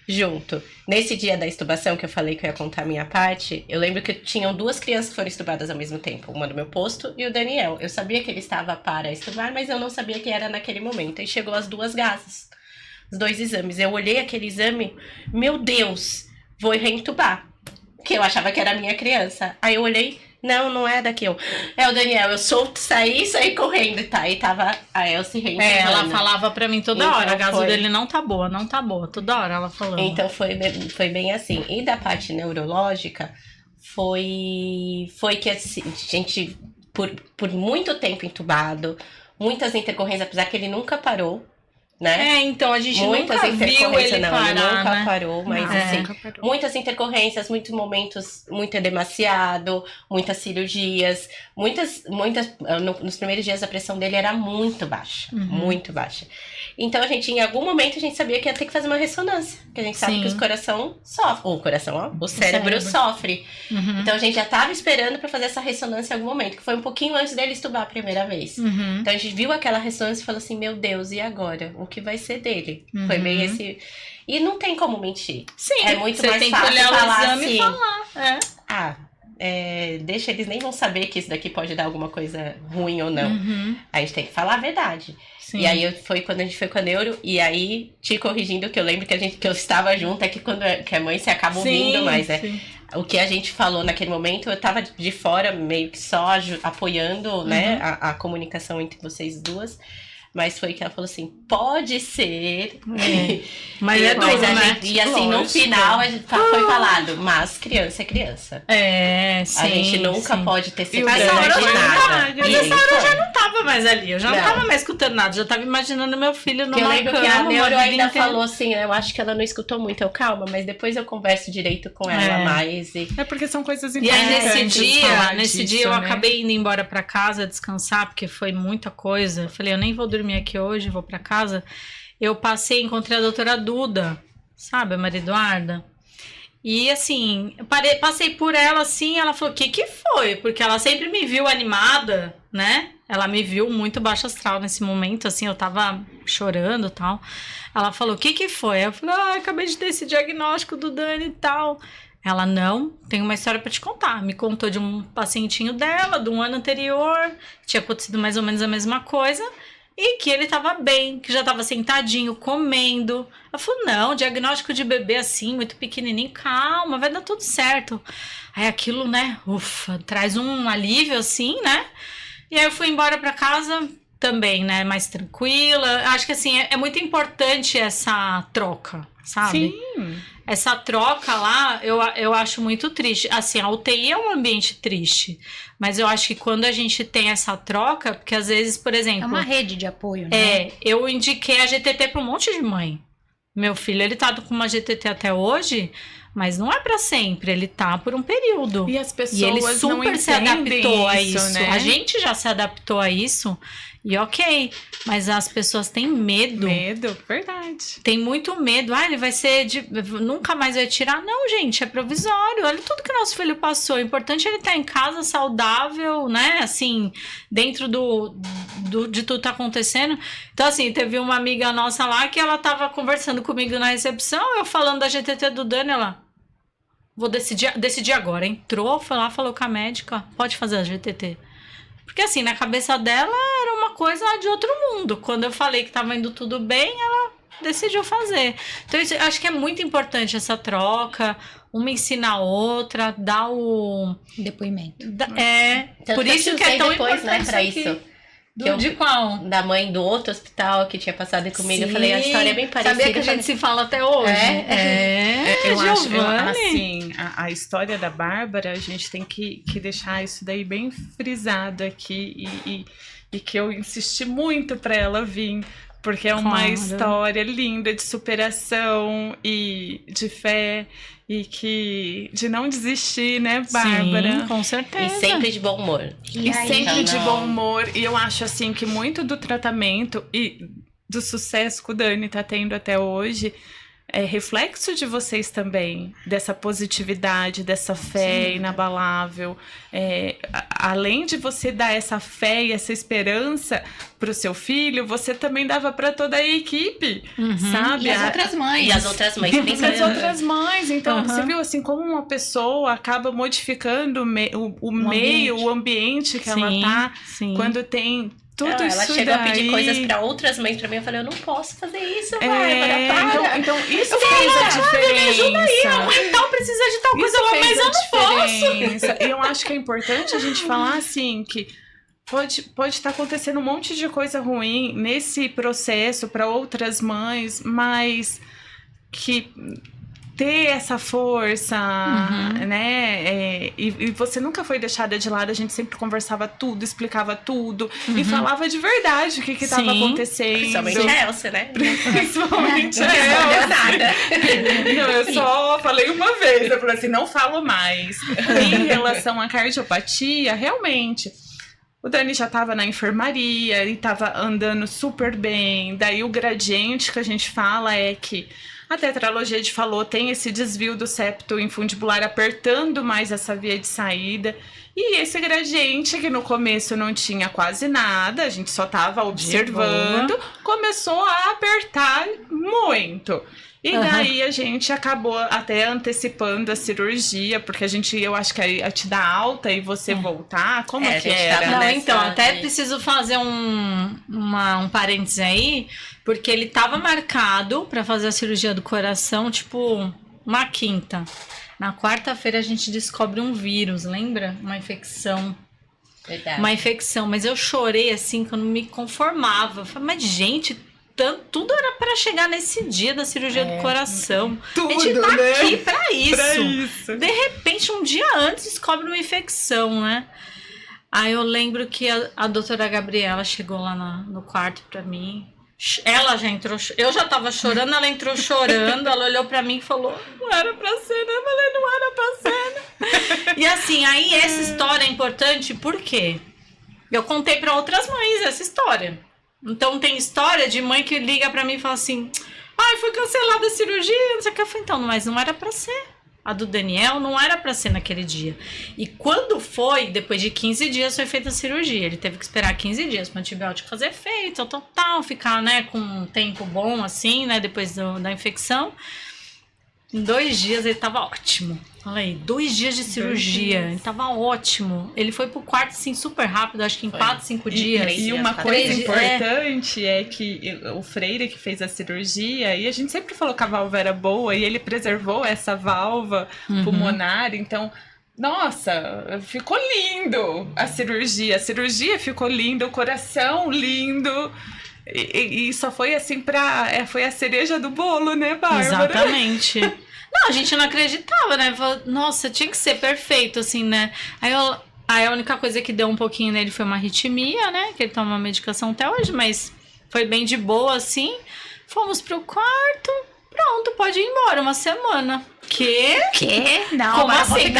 junto. Nesse dia da estubação que eu falei que eu ia contar a minha parte, eu lembro que tinham 2 crianças que foram estubadas ao mesmo tempo, uma no meu posto e o Daniel. Eu sabia que ele estava para estubar, mas eu não sabia que era naquele momento. E chegou as 2 gases, os 2 exames. Eu olhei aquele exame, meu Deus, vou reentubar. Que eu achava que era a minha criança. Aí eu olhei, não é daqui. É o Daniel, eu saí correndo, tá? E tava a Elsie reentubando. Ela falava pra mim toda hora, a gás dele não tá boa, toda hora ela falando. Então foi bem assim. E da parte neurológica, foi que a gente, por muito tempo entubado, muitas intercorrências, apesar que ele nunca parou, né? Então a gente nunca viu ele parar, ele nunca né? parou, mas assim, muitas intercorrências, muitos momentos, muito edemaciado, muitas cirurgias, nos primeiros dias a pressão dele era muito baixa, muito baixa. Então a gente, em algum momento, a gente sabia que ia ter que fazer uma ressonância, que a gente sabe que o coração sofre, o cérebro sofre. Então a gente já estava esperando para fazer essa ressonância em algum momento, que foi um pouquinho antes dele estubar a primeira vez. Então a gente viu aquela ressonância e falou assim, meu Deus, e agora? O que vai ser dele? Foi meio esse... E não tem como mentir. Sim, é muito mais fácil falar assim. E falar. Deixa, eles nem vão saber que isso daqui pode dar alguma coisa ruim ou não. A gente tem que falar a verdade. Sim. E aí foi quando a gente foi com a neuro, e aí, te corrigindo, que eu lembro que eu estava junto, é que quando que a mãe se acaba ouvindo mais, né? Sim. O que a gente falou naquele momento, eu tava de fora, meio que só apoiando, né, a comunicação entre vocês duas. Mas foi que ela falou assim, pode ser. Mas é duro, né? E assim, no final, a gente foi falado, mas criança é criança. Sim. A gente nunca pode ter certeza de nada. Mas essa hora eu já não tava mais ali, eu já não tava mais escutando nada, já tava imaginando meu filho numa cama. Eu lembro que a neuro ainda falou assim, eu acho que ela não escutou muito, calma, mas depois eu converso direito com ela mais. É porque são coisas importantes. E aí nesse dia eu acabei indo embora pra casa descansar, porque foi muita coisa. Eu falei, eu nem vou dormir aqui hoje, vou pra casa. Eu encontrei a doutora Duda, sabe, a Maria Eduarda. E assim, passei por ela assim, ela falou, o que foi? Porque ela sempre me viu animada, né? Ela me viu muito baixa astral nesse momento, assim, eu tava chorando e tal. Ela falou, o que foi? Eu falei, acabei de ter esse diagnóstico do Dani e tal. Ela, não, tem uma história pra te contar. Me contou de um pacientinho dela, do ano anterior, que tinha acontecido mais ou menos a mesma coisa. E que ele tava bem, que já tava sentadinho, comendo. Ela falou, não, diagnóstico de bebê assim, muito pequenininho, calma, vai dar tudo certo. Aí aquilo, né, ufa, traz um alívio assim, né? E aí eu fui embora pra casa também, né, mais tranquila. Acho que assim, é muito importante essa troca, sabe? Sim. Essa troca lá, eu acho muito triste. Assim, a UTI é um ambiente triste. Mas eu acho que quando a gente tem essa troca, porque às vezes, por exemplo... É uma rede de apoio, né? Eu indiquei a GTT para um monte de mãe. Meu filho, ele tá com uma GTT até hoje, Mas não é pra sempre, ele tá por um período. E as pessoas e ele não super se adaptou a isso. né? A gente já se adaptou a isso. E ok, mas as pessoas têm medo. Medo, verdade. Tem muito medo. Ele vai ser nunca mais vai tirar. Não, gente, é provisório. Olha tudo que nosso filho passou. O importante é ele estar em casa, saudável, né? Assim, dentro de tudo que tá acontecendo. Então, assim, teve uma amiga nossa lá que ela tava conversando comigo na recepção, eu falando da GTT do Dani, ela... Vou decidir agora. Entrou, foi lá, falou com a médica, pode fazer a GTT. Porque assim, na cabeça dela era uma coisa de outro mundo. Quando eu falei que tava indo tudo bem, ela decidiu fazer. Então, eu acho que é muito importante essa troca. Uma ensina a outra, dá o... depoimento. Por isso que é tão depois, importante, né, pra isso. De qual? Da mãe do outro hospital que tinha passado comigo. Sim. Eu falei, a história é bem parecida. Sabia que a gente se fala até hoje? Eu acho, Giovani. assim, a história da Bárbara, a gente tem que deixar isso daí bem frisado aqui e que eu insisti muito para ela vir, porque é uma história linda de superação e de fé e de não desistir, né, Bárbara? Sim, com certeza. E sempre de bom humor. E sempre de bom humor. E eu acho, assim, que muito do tratamento e do sucesso que o Dani tá tendo até hoje é reflexo de vocês também, dessa positividade, dessa fé inabalável. Além de você dar essa fé e essa esperança pro seu filho, você também dava para toda a equipe, sabe? E as outras mães. E as outras mães. E as outras mães. Então, você viu assim como uma pessoa acaba modificando o meio, o ambiente que ela tá, quando tem... Tudo ela isso chegou daí... a pedir coisas pra outras mães pra mim. Eu falei, eu não posso fazer isso, Bárbara, para. Então isso fez a diferença. Me ajuda aí, a mãe tal precisa de tal coisa, mas eu não posso. E eu acho que é importante a gente falar assim, que pode estar acontecendo um monte de coisa ruim nesse processo para outras mães, mas que... ter essa força, né? E você nunca foi deixada de lado, a gente sempre conversava tudo, explicava tudo e falava de verdade o que estava acontecendo. Principalmente a Elsa, né? Principalmente a Elsa. Não, eu só falei uma vez, eu falei assim, não falo mais. Em relação à cardiopatia, realmente... O Dani já estava na enfermaria, ele estava andando super bem. Daí o gradiente que a gente fala é que a tetralogia falou tem esse desvio do septo infundibular apertando mais essa via de saída. E esse gradiente, que no começo não tinha quase nada, a gente só estava observando, começou a apertar muito. E daí a gente acabou até antecipando a cirurgia, porque eu acho que ia te dar alta e você voltar. Como que era? Não, então, até preciso fazer um parênteses aí, porque ele tava marcado pra fazer a cirurgia do coração, tipo, uma quinta. Na quarta-feira a gente descobre um vírus, lembra? Uma infecção. Verdade. Uma infecção, mas eu chorei assim, que eu não me conformava. Eu falei, mas gente... tudo era para chegar nesse dia da cirurgia do coração. Tudo, a gente tá né? aqui pra isso. Pra isso. De repente, um dia antes, descobre uma infecção, né? Aí eu lembro que a doutora Gabriela chegou lá no quarto pra mim. Ela já entrou... Eu já tava chorando, ela entrou chorando. Ela olhou pra mim e falou... Não era pra ser, né? Eu falei, não era pra ser, né? E assim, aí essa história é importante porque eu contei pra outras mães essa história. Então tem história de mãe que liga pra mim e fala assim, foi cancelada a cirurgia, não sei o que. Eu falei, então, mas não era pra ser. A do Daniel não era pra ser naquele dia. E quando foi, depois de 15 dias foi feita a cirurgia. Ele teve que esperar 15 dias para o antibiótico fazer efeito, ficar, né, com um tempo bom, assim, né, depois da infecção. Em 2 dias ele tava ótimo. Olha aí, 2 dias de cirurgia. Ele tava ótimo. Ele foi pro quarto, assim, super rápido, acho que em 4, 5 dias. E uma coisa importante é que o Freire que fez a cirurgia, e a gente sempre falou que a válvula era boa, e ele preservou essa válvula pulmonar, então... Nossa, ficou lindo a cirurgia. A cirurgia ficou linda, o coração lindo... E só foi assim foi a cereja do bolo, né, Bárbara? Exatamente. Não, a gente não acreditava, né? Nossa, tinha que ser perfeito, assim, né? Aí a única coisa que deu um pouquinho nele foi uma arritmia, né? Que ele toma uma medicação até hoje, mas foi bem de boa, assim. Fomos pro quarto. Pronto, pode ir embora, uma semana. Que? Não, como assim?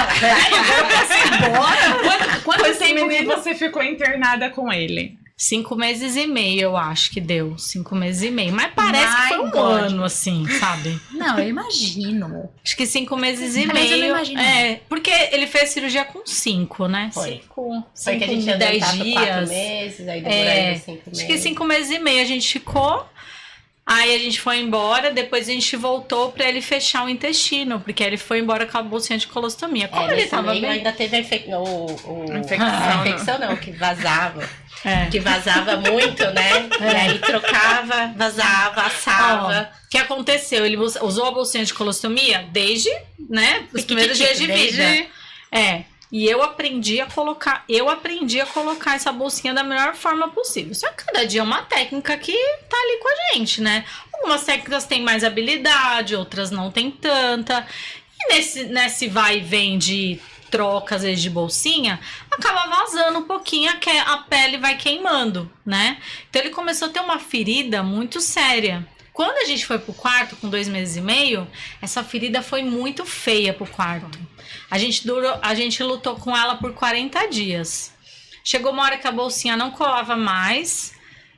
Quanto tempo que você ficou internada com ele? 5 meses e meio, eu acho que deu. 5 meses e meio. Mas parece que foi um ano, assim, sabe? Não, eu imagino. Acho que 5 meses e Mas meio. eu não imagino. Porque ele fez cirurgia com 5, né? Foi. 5, Foi que a gente ia 10 10 dias. 4 meses, aí demorou ainda 5 meses. Acho que 5 meses e meio a gente ficou. Aí a gente foi embora, depois a gente voltou pra ele fechar o intestino, porque ele foi embora com a bolsinha de colostomia. Como ele tava bem... ainda teve a infecção, não, que vazava. Que vazava muito, né? E aí trocava, vazava, assava. O que aconteceu? Ele usou a bolsinha de colostomia desde, né, os primeiros dias de vida. E eu aprendi a colocar essa bolsinha da melhor forma possível. Só que cada dia é uma técnica que tá ali com a gente, né? Algumas técnicas têm mais habilidade, outras não tem tanta. E nesse vai e vem de troca, às vezes, de bolsinha, acaba vazando um pouquinho, a pele vai queimando, né? Então ele começou a ter uma ferida muito séria. Quando a gente foi pro quarto com 2 meses e meio, essa ferida foi muito feia pro quarto. A gente lutou com ela por 40 dias. Chegou uma hora que a bolsinha não colava mais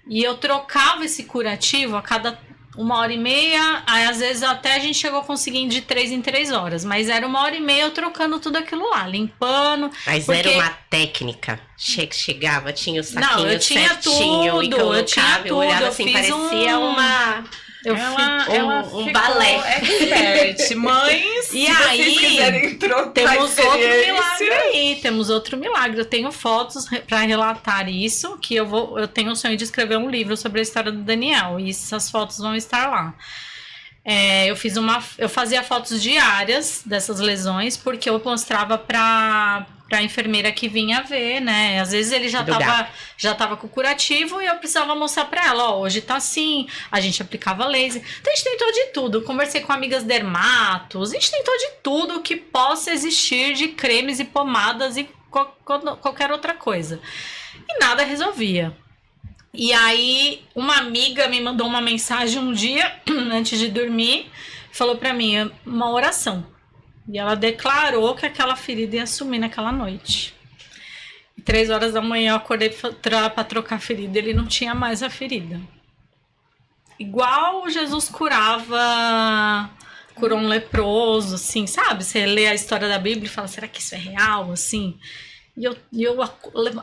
e eu trocava esse curativo a cada 1h30, aí às vezes até a gente chegou conseguindo de 3 em 3 horas, mas era 1h30 eu trocando tudo aquilo lá, limpando. Mas era uma técnica. Chegava, tinha o saquinho não, eu tinha certinho tudo, e colocava, eu tinha tudo, olhava eu assim, fiz parecia uma... Ela um balé. Expert. Mães, e aí, vocês quiserem trocar temos outro milagre aí. Temos outro milagre. Eu tenho fotos para relatar isso, que eu tenho o sonho de escrever um livro sobre a história do Daniel. E essas fotos vão estar lá. Eu fazia fotos diárias dessas lesões, porque eu mostrava pra enfermeira que vinha ver, né? Às vezes ele já tava com o curativo e eu precisava mostrar pra ela, hoje tá assim, a gente aplicava laser. Então a gente tentou de tudo, conversei com amigas dermatos, a gente tentou de tudo que possa existir de cremes e pomadas e qualquer outra coisa. E nada resolvia. E aí, uma amiga me mandou uma mensagem um dia, antes de dormir, falou pra mim, uma oração. E ela declarou que aquela ferida ia sumir naquela noite. E 3 horas da manhã eu acordei pra trocar a ferida, ele não tinha mais a ferida. Igual Jesus curou um leproso, assim, sabe? Você lê a história da Bíblia e fala, será que isso é real, assim? E eu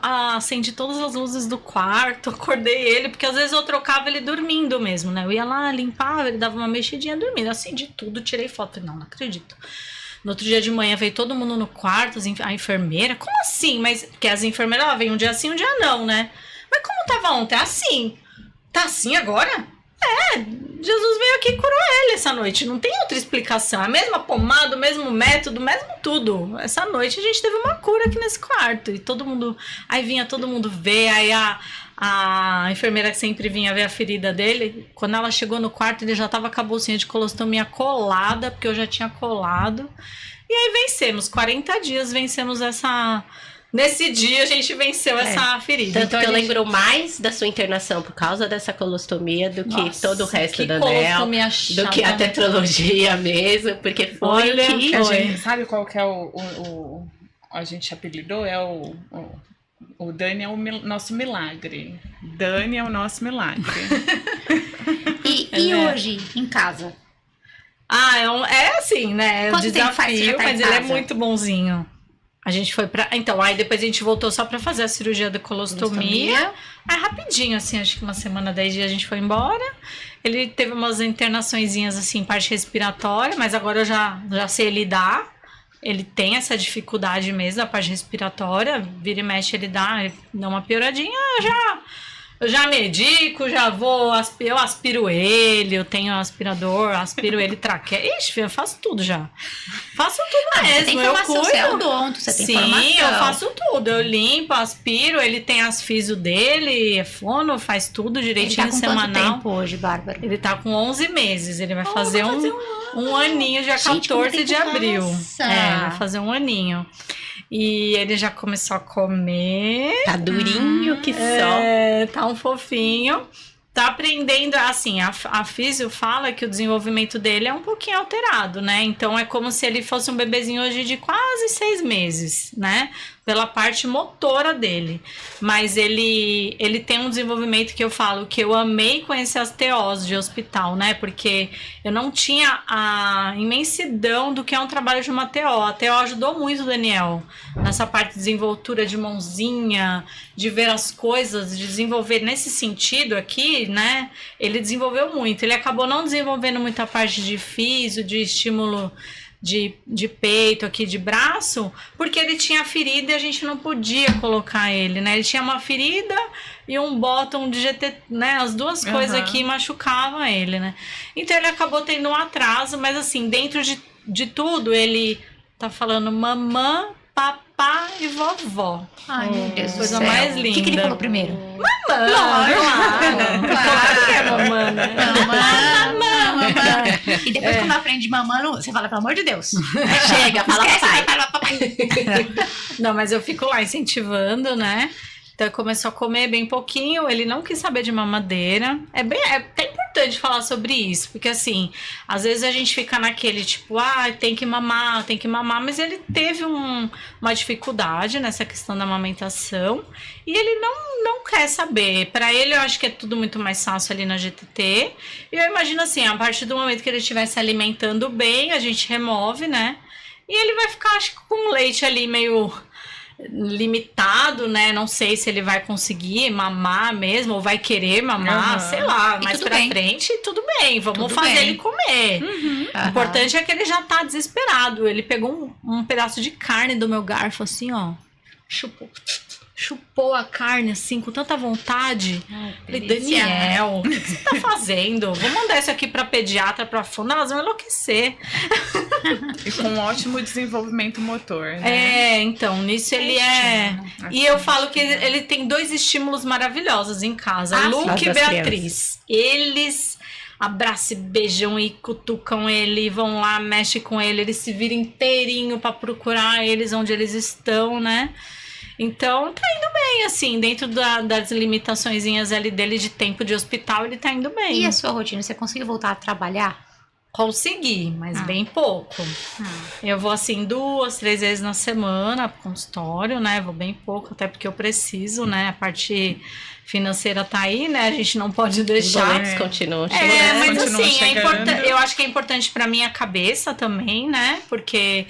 acendi todas as luzes do quarto, acordei ele, porque às vezes eu trocava ele dormindo mesmo, né? Eu ia lá, limpava, ele dava uma mexidinha dormindo. Acendi tudo, tirei foto. Não acredito. No outro dia de manhã veio todo mundo no quarto, a enfermeira. Como assim? Mas porque as enfermeiras, ela vem um dia sim, um dia não, né? Mas como tava ontem? Assim. Tá assim agora? Jesus veio aqui e curou ele essa noite. Não tem outra explicação. A mesma pomada, o mesmo método, o mesmo tudo. Essa noite a gente teve uma cura aqui nesse quarto. E todo mundo... Aí vinha todo mundo ver. Aí a enfermeira que sempre vinha ver a ferida dele, quando ela chegou no quarto, ele já tava com a bolsinha de colostomia colada, porque eu já tinha colado. E aí vencemos. 40 dias vencemos essa... Nesse dia a gente venceu essa ferida. Tanto que eu lembro mais da sua internação por causa dessa colostomia do que todo o resto da Nel, do que a tetralogia mesmo, porque foi sabe qual que é a gente apelidou? É o Dani é o nosso milagre. Dani é o nosso milagre. E hoje, em casa? É assim, né? Quanto desafio, mas ele é muito bonzinho. A gente foi então, aí depois a gente voltou só pra fazer a cirurgia da colostomia. Aí rapidinho, assim, acho que 1 semana, 10 dias a gente foi embora. Ele teve umas internaçõezinhas, assim, parte respiratória, mas agora eu já sei lidar. Ele tem essa dificuldade mesmo, da parte respiratória. Vira e mexe, ele dá uma pioradinha, eu já medico, eu aspiro ele, eu tenho aspirador, aspiro ele, traqueia. Ixi, eu faço tudo já. Faço tudo mesmo. Você tem informação, você é odonto, você tem informação. Sim, eu faço tudo. Eu limpo, aspiro, ele tem as fisio dele, é fono, faz tudo direitinho, semanal. Ele tá com quanto tempo hoje, Bárbara? Ele tá com 11 meses, ele vai fazer um aninho, dia 14 de abril. Vai fazer um aninho. E ele já começou a comer. Tá durinho que só. Tá um fofinho. tá aprendendo, assim, a físio fala que o desenvolvimento dele é um pouquinho alterado, né? Então é como se ele fosse um bebezinho hoje de quase 6 meses, né? Pela parte motora dele. Mas ele tem um desenvolvimento que eu falo que eu amei conhecer as TOs de hospital, né? Porque eu não tinha a imensidão do que é um trabalho de uma TO. A TO ajudou muito o Daniel nessa parte de desenvoltura de mãozinha, de ver as coisas, de desenvolver nesse sentido aqui, né? Ele desenvolveu muito. Ele acabou não desenvolvendo muita parte de físio, de estímulo de peito, aqui de braço, porque ele tinha ferida e a gente não podia colocar ele, né? Ele tinha uma ferida e um bottom de GT, né? As duas coisas aqui machucavam ele, né? Então ele acabou tendo um atraso, mas assim, dentro de tudo, ele tá falando mamã, papá e vovó. Ai, meu Deus do coisa céu. mais linda. O que ele falou primeiro? Mamã! Claro que é mamã, né? Mamã. E depois quando aprende mamã, você fala, pelo amor de Deus. Chega, fala papai. Não, mas eu fico lá incentivando, né? Então ele começou a comer bem pouquinho, ele não quis saber de mamadeira. É até importante falar sobre isso, porque assim, às vezes a gente fica naquele tipo, tem que mamar, mas ele teve uma dificuldade nessa questão da amamentação e ele não quer saber. Para ele eu acho que é tudo muito mais fácil ali na GTT. E eu imagino assim, a partir do momento que ele estiver se alimentando bem, a gente remove, né? E ele vai ficar, acho que com leite ali meio limitado, né? Não sei se ele vai conseguir mamar mesmo ou vai querer mamar, sei lá, mais pra frente, tudo bem, vamos fazer ele comer. O importante é que ele já tá desesperado. Ele pegou um pedaço de carne do meu garfo, assim, ó, chupou a carne, assim, com tanta vontade. Falei, Daniel, o que você tá fazendo? Vou mandar isso aqui pra pediatra, pra fundo, elas vão enlouquecer. E com um ótimo desenvolvimento motor, né? Então, nisso ele é... E eu falo que ele tem 2 estímulos maravilhosos em casa, Luke e Beatriz. Eles abraçam, beijam e cutucam ele, vão lá, mexem com ele, ele se vira inteirinho pra procurar eles onde eles estão, né? Então, tá indo bem, assim, dentro das limitaçõezinhas ali dele de tempo de hospital, ele tá indo bem. E a sua rotina? Você conseguiu voltar a trabalhar? Consegui, mas bem pouco. Eu vou, assim, 2, 3 vezes na semana pro consultório, né? Vou bem pouco, até porque eu preciso, né? A parte financeira tá aí, né? A gente não pode deixar. Os boletos continuam chegando. Mas assim, eu acho que é importante pra minha cabeça também, né? Porque...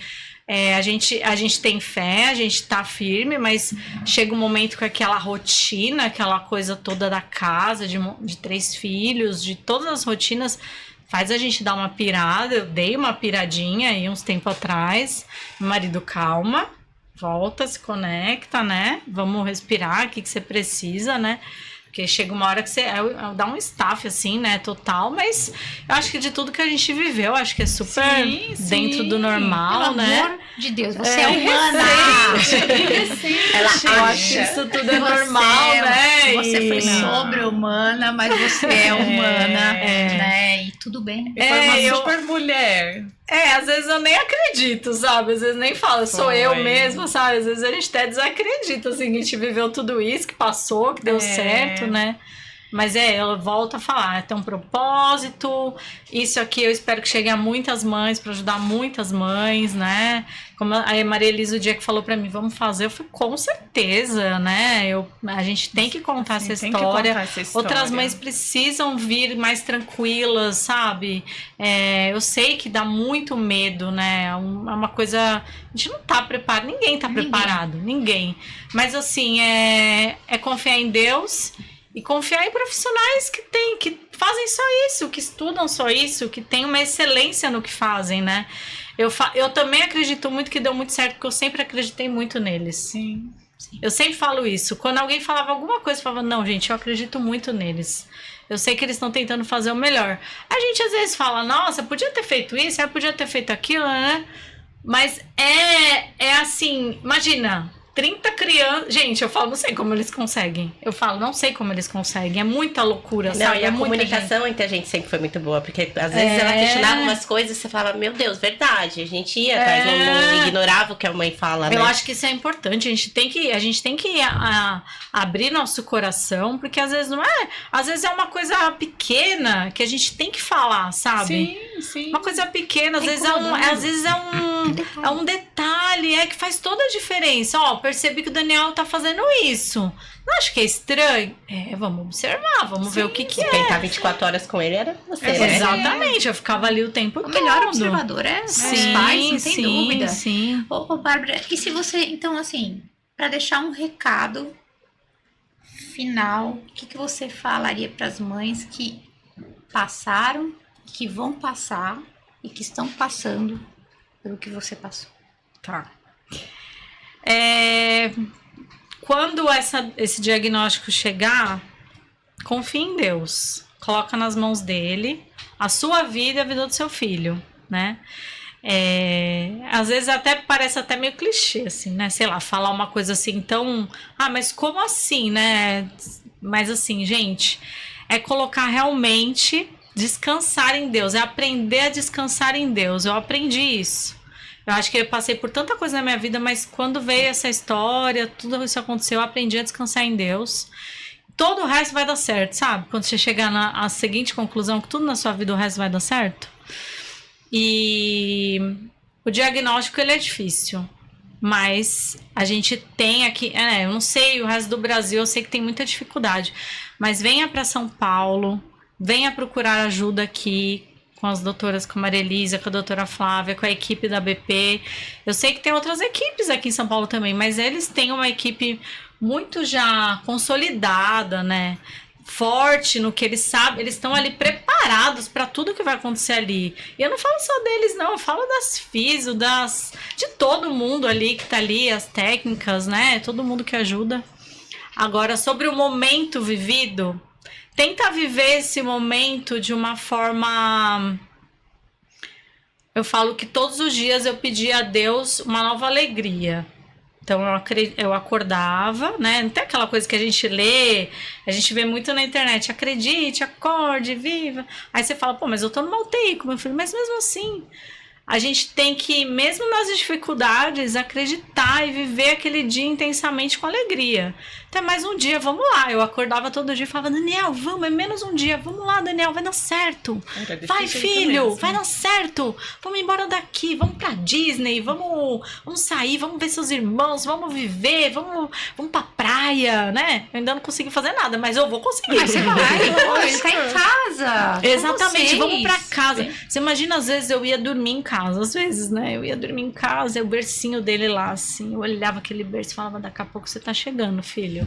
a gente tem fé, a gente tá firme, mas chega um momento com aquela rotina, aquela coisa toda da casa, de 3 filhos, de todas as rotinas, faz a gente dar uma pirada. Eu dei uma piradinha aí uns tempos atrás. Meu marido, calma, volta, se conecta, né? Vamos respirar, o que você precisa, né? Porque chega uma hora que você dá um staff, assim, né, total, mas eu acho que de tudo que a gente viveu, acho que é super dentro do normal, Pelo né? amor de Deus, você é humana! Eu acho que isso tudo é normal, né? Você foi sobre-humana, mas você é humana, né? E tudo bem. Foi uma super mulher. Às vezes eu nem acredito, sabe? Às vezes nem falo, sou eu mesma, sabe? Às vezes a gente até desacredita, assim, que a gente viveu tudo isso, que passou, que deu certo, né? Mas eu volto a falar, tem um propósito, isso aqui eu espero que chegue a muitas mães, para ajudar muitas mães, né? Como a Maria Elisa, o dia que falou para mim, vamos fazer, eu falei, com certeza, né? A gente tem que contar essa história. Outras mães precisam vir mais tranquilas, sabe? Eu sei que dá muito medo, né? É uma coisa... A gente não tá preparado, ninguém tá preparado, ninguém. Mas assim, é confiar em Deus... E confiar em profissionais que fazem só isso, que estudam só isso, que têm uma excelência no que fazem, né? Eu também acredito muito que deu muito certo, porque eu sempre acreditei muito neles. Sim. Eu sempre falo isso. Quando alguém falava alguma coisa, eu falava, não, gente, eu acredito muito neles. Eu sei que eles estão tentando fazer o melhor. A gente às vezes fala, nossa, podia ter feito isso, podia ter feito aquilo, né? Mas é assim, imagina... 30 crianças. Gente, eu falo, não sei como eles conseguem. Eu falo, não sei como eles conseguem. É muita loucura, não, sabe? E a comunicação entre a gente sempre foi muito boa. Porque às vezes ela questionava umas coisas e você falava, meu Deus, verdade. A gente ia atrás, não ignorava o que a mãe fala, Eu acho que isso é importante. A gente tem que abrir nosso coração, porque às vezes não é. Às vezes é uma coisa pequena que a gente tem que falar, sabe? Sim. Uma coisa pequena, às vezes é um detalhe, que faz toda a diferença. Ó, percebi que o Daniel tá fazendo isso. Não acho que é estranho? Vamos observar, vamos ver o que é. Quem tá 24 horas com ele era você, né? Exatamente, eu ficava ali o tempo todo. O melhor observador é os pais, não tem dúvida. Sim. Ô, Bárbara, e se você, então, assim, para deixar um recado final, o que você falaria para as mães que passaram, que vão passar e que estão passando pelo que você passou? Tá. Quando esse diagnóstico chegar, confie em Deus. Coloca nas mãos dele a sua vida e a vida do seu filho, né? Às vezes parece até meio clichê, assim, né? Sei lá, falar uma coisa assim tão... mas como assim, né? Mas assim, gente, é colocar realmente, descansar em Deus, é aprender a descansar em Deus. Eu aprendi isso. Eu acho que eu passei por tanta coisa na minha vida, mas quando veio essa história, tudo isso aconteceu, eu aprendi a descansar em Deus. Todo o resto vai dar certo, sabe? Quando você chegar na seguinte conclusão, que tudo na sua vida, o resto vai dar certo. E o diagnóstico, ele é difícil. Mas a gente tem aqui... eu não sei, o resto do Brasil, eu sei que tem muita dificuldade. Mas venha para São Paulo, venha procurar ajuda aqui, com as doutoras, com a Maria Elisa, com a doutora Flávia, com a equipe da BP. Eu sei que tem outras equipes aqui em São Paulo também, mas eles têm uma equipe muito já consolidada, né? Forte no que eles sabem, eles estão ali preparados para tudo que vai acontecer ali. E eu não falo só deles, não, eu falo das físio, de todo mundo ali que tá ali, as técnicas, né? Todo mundo que ajuda. Agora, sobre o momento vivido, tenta viver esse momento de uma forma... Eu falo que todos os dias eu pedia a Deus uma nova alegria. Então eu acordava, né? Não tem aquela coisa que a gente lê, a gente vê muito na internet. Acredite, acorde, viva. Aí você fala, mas eu tô numa UTI com meu filho. Mas mesmo assim, a gente tem que, mesmo nas dificuldades, acreditar e viver aquele dia intensamente com alegria. Até mais um dia, vamos lá. Eu acordava todo dia e falava, Daniel, vamos, é menos um dia. Vamos lá, Daniel, vai dar certo. Vai, filho, vai dar certo. Vamos embora daqui, vamos pra Disney, vamos sair, vamos ver seus irmãos, vamos viver, vamos pra praia, né? Eu ainda não consegui fazer nada, mas eu vou conseguir. Mas você vai, ele tá em casa. Exatamente, vamos pra casa. Você imagina, às vezes eu ia dormir em casa, às vezes, né? Eu ia dormir em casa, o bercinho dele lá, assim, eu olhava aquele berço e falava, daqui a pouco você tá chegando, filho.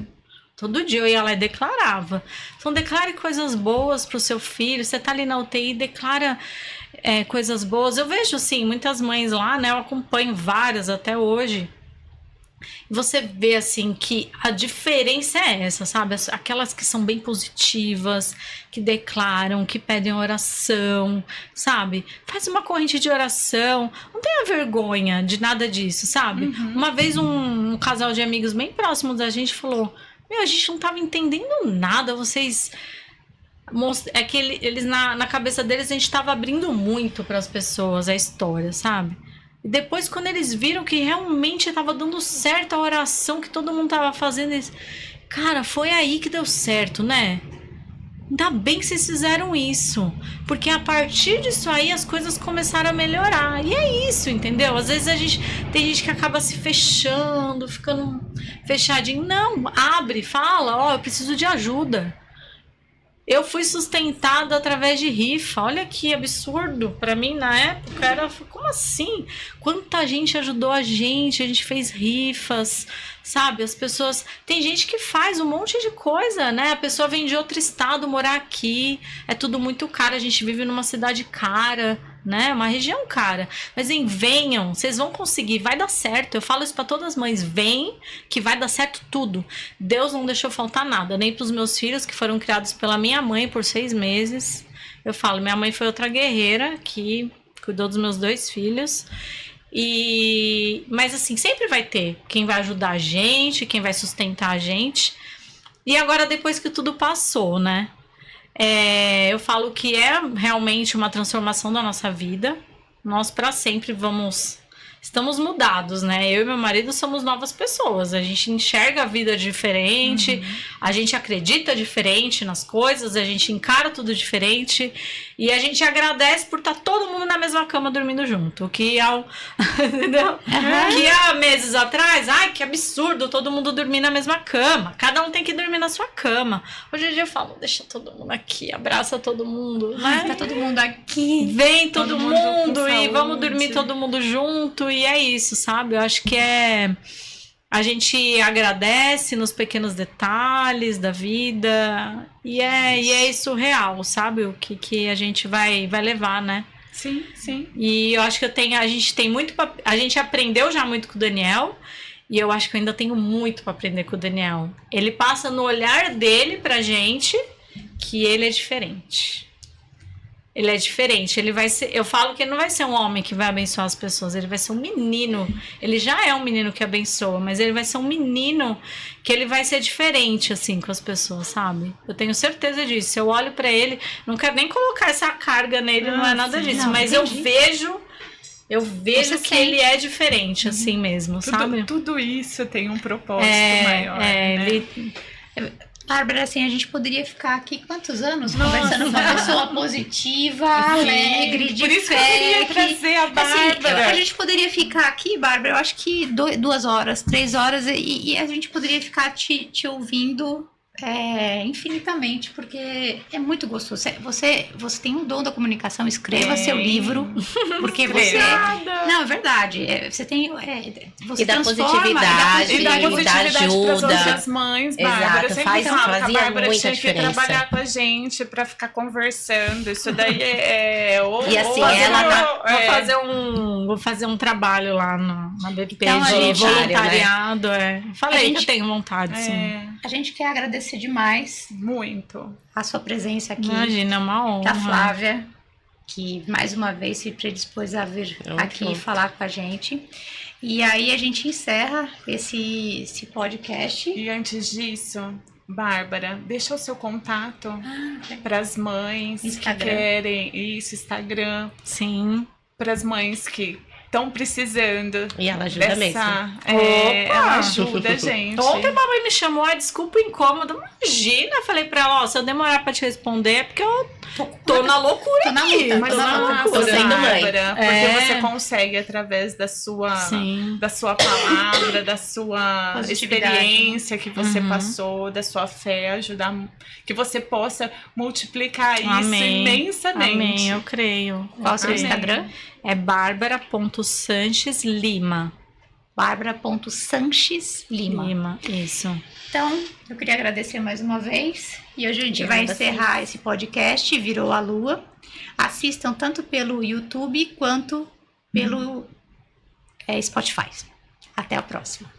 Todo dia eu ia lá e declarava. Então, declare coisas boas pro seu filho. Você tá ali na UTI, declara coisas boas. Eu vejo, assim, muitas mães lá, né? Eu acompanho várias até hoje. Você vê, assim, que a diferença é essa, sabe? Aquelas que são bem positivas, que declaram, que pedem oração, sabe? Faz uma corrente de oração. Não tenha vergonha de nada disso, sabe? Uhum. Uma vez um casal de amigos bem próximos da gente falou, a gente não tava entendendo nada, vocês... É que eles na cabeça deles, a gente tava abrindo muito para as pessoas a história, sabe? E depois, quando eles viram que realmente estava dando certo a oração que todo mundo estava fazendo, eles... Cara, foi aí que deu certo, né? Ainda bem que vocês fizeram isso. Porque a partir disso aí, as coisas começaram a melhorar. E é isso, entendeu? Às vezes tem gente que acaba se fechando, ficando fechadinho. Não, abre, fala, eu preciso de ajuda. Eu fui sustentada através de rifa. Olha que absurdo. Pra mim, na época, era... Como assim? Quanta gente ajudou a gente fez rifas, sabe? As pessoas... Tem gente que faz um monte de coisa, né? A pessoa vem de outro estado morar aqui. É tudo muito caro. A gente vive numa cidade cara, né? Uma região cara. Mas venham, vocês vão conseguir, vai dar certo. Eu falo isso pra todas as mães, vem que vai dar certo tudo. Deus não deixou faltar nada, nem pros meus filhos que foram criados pela minha mãe por 6 meses. Eu falo, minha mãe foi outra guerreira que cuidou dos meus 2 filhos. Mas assim, sempre vai ter quem vai ajudar a gente, quem vai sustentar a gente. E agora, depois que tudo passou, né? Eu falo que é realmente uma transformação da nossa vida. Nós para sempre estamos mudados, né? Eu e meu marido somos novas pessoas. A gente enxerga a vida diferente, a gente acredita diferente nas coisas, a gente encara tudo diferente e a gente agradece por estar todo mundo na mesma cama dormindo junto. Entendeu? Que há meses atrás, ai, que absurdo, todo mundo dormir na mesma cama. Cada um tem que dormir na sua cama. Hoje em dia eu falo, deixa todo mundo aqui, abraça todo mundo, né? Tá todo mundo aqui. Vem todo mundo e vamos dormir todo mundo junto. E é isso, sabe? Eu acho que a gente agradece nos pequenos detalhes da vida e é isso real, sabe? O que a gente vai levar, né? Sim, sim. E eu acho que a gente tem muito a gente aprendeu já muito com o Daniel e eu acho que eu ainda tenho muito para aprender com o Daniel. Ele passa no olhar dele pra gente que ele é diferente. Ele é diferente, ele vai ser. Eu falo que ele não vai ser um homem que vai abençoar as pessoas, ele vai ser um menino. Ele já é um menino que abençoa, mas ele vai ser um menino que ele vai ser diferente, assim, com as pessoas, sabe? Eu tenho certeza disso. Eu olho pra ele, não quero nem colocar essa carga nele, não é nada disso, não, mas entendi. eu vejo que ele é diferente, assim mesmo, sabe? Tudo isso tem um propósito maior. Né? Bárbara, assim, a gente poderia ficar aqui quantos anos conversando com uma pessoa positiva, alegre, de por isso fé. Que eu queria trazer a Bárbara. Assim, a gente poderia ficar aqui, Bárbara, eu acho que 2 horas, 3 horas, e a gente poderia ficar te ouvindo infinitamente, porque é muito gostoso. Você tem um dom da comunicação, escreva seu livro, porque você... Não, é verdade. Você tem... Você e da transforma, positividade, e da positividade para as ajuda. outras mães, Bárbara. Eu sempre falava que a Bárbara tinha que trabalhar com a gente para ficar conversando. Isso daí E assim, ela vou fazer um trabalho lá na BP Então, de voluntariado. Falei que eu tenho vontade, sim. A gente quer agradecer demais muito a sua presença aqui. Imagina, é uma honra. Da Flávia, que mais uma vez se predispôs a vir aqui falar com a gente. E aí a gente encerra esse podcast. E antes disso, Bárbara, deixa o seu contato para as mães Instagram. que querem isso, Instagram. Sim. Para as mães que estão precisando. E ela ajuda mesmo. Ela ajuda, gente. Ontem a mamãe me chamou, desculpa o incômodo. Imagina, eu falei pra ela, se eu demorar pra te responder é porque eu tô na loucura tô na aqui. luta, Mas tô na não, loucura. sendo mãe. Porque você consegue, através da sua palavra, da sua experiência que você passou, da sua fé, ajudar que você possa multiplicar isso imensamente. Amém, eu creio. Qual o seu Instagram? É Bárbara.SanchesLima. Bárbara.SanchesLima. Isso. Então, eu queria agradecer mais uma vez. E hoje a gente vai encerrar esse podcast, Virou a Lua. Assistam tanto pelo YouTube quanto pelo Spotify. Até a próxima.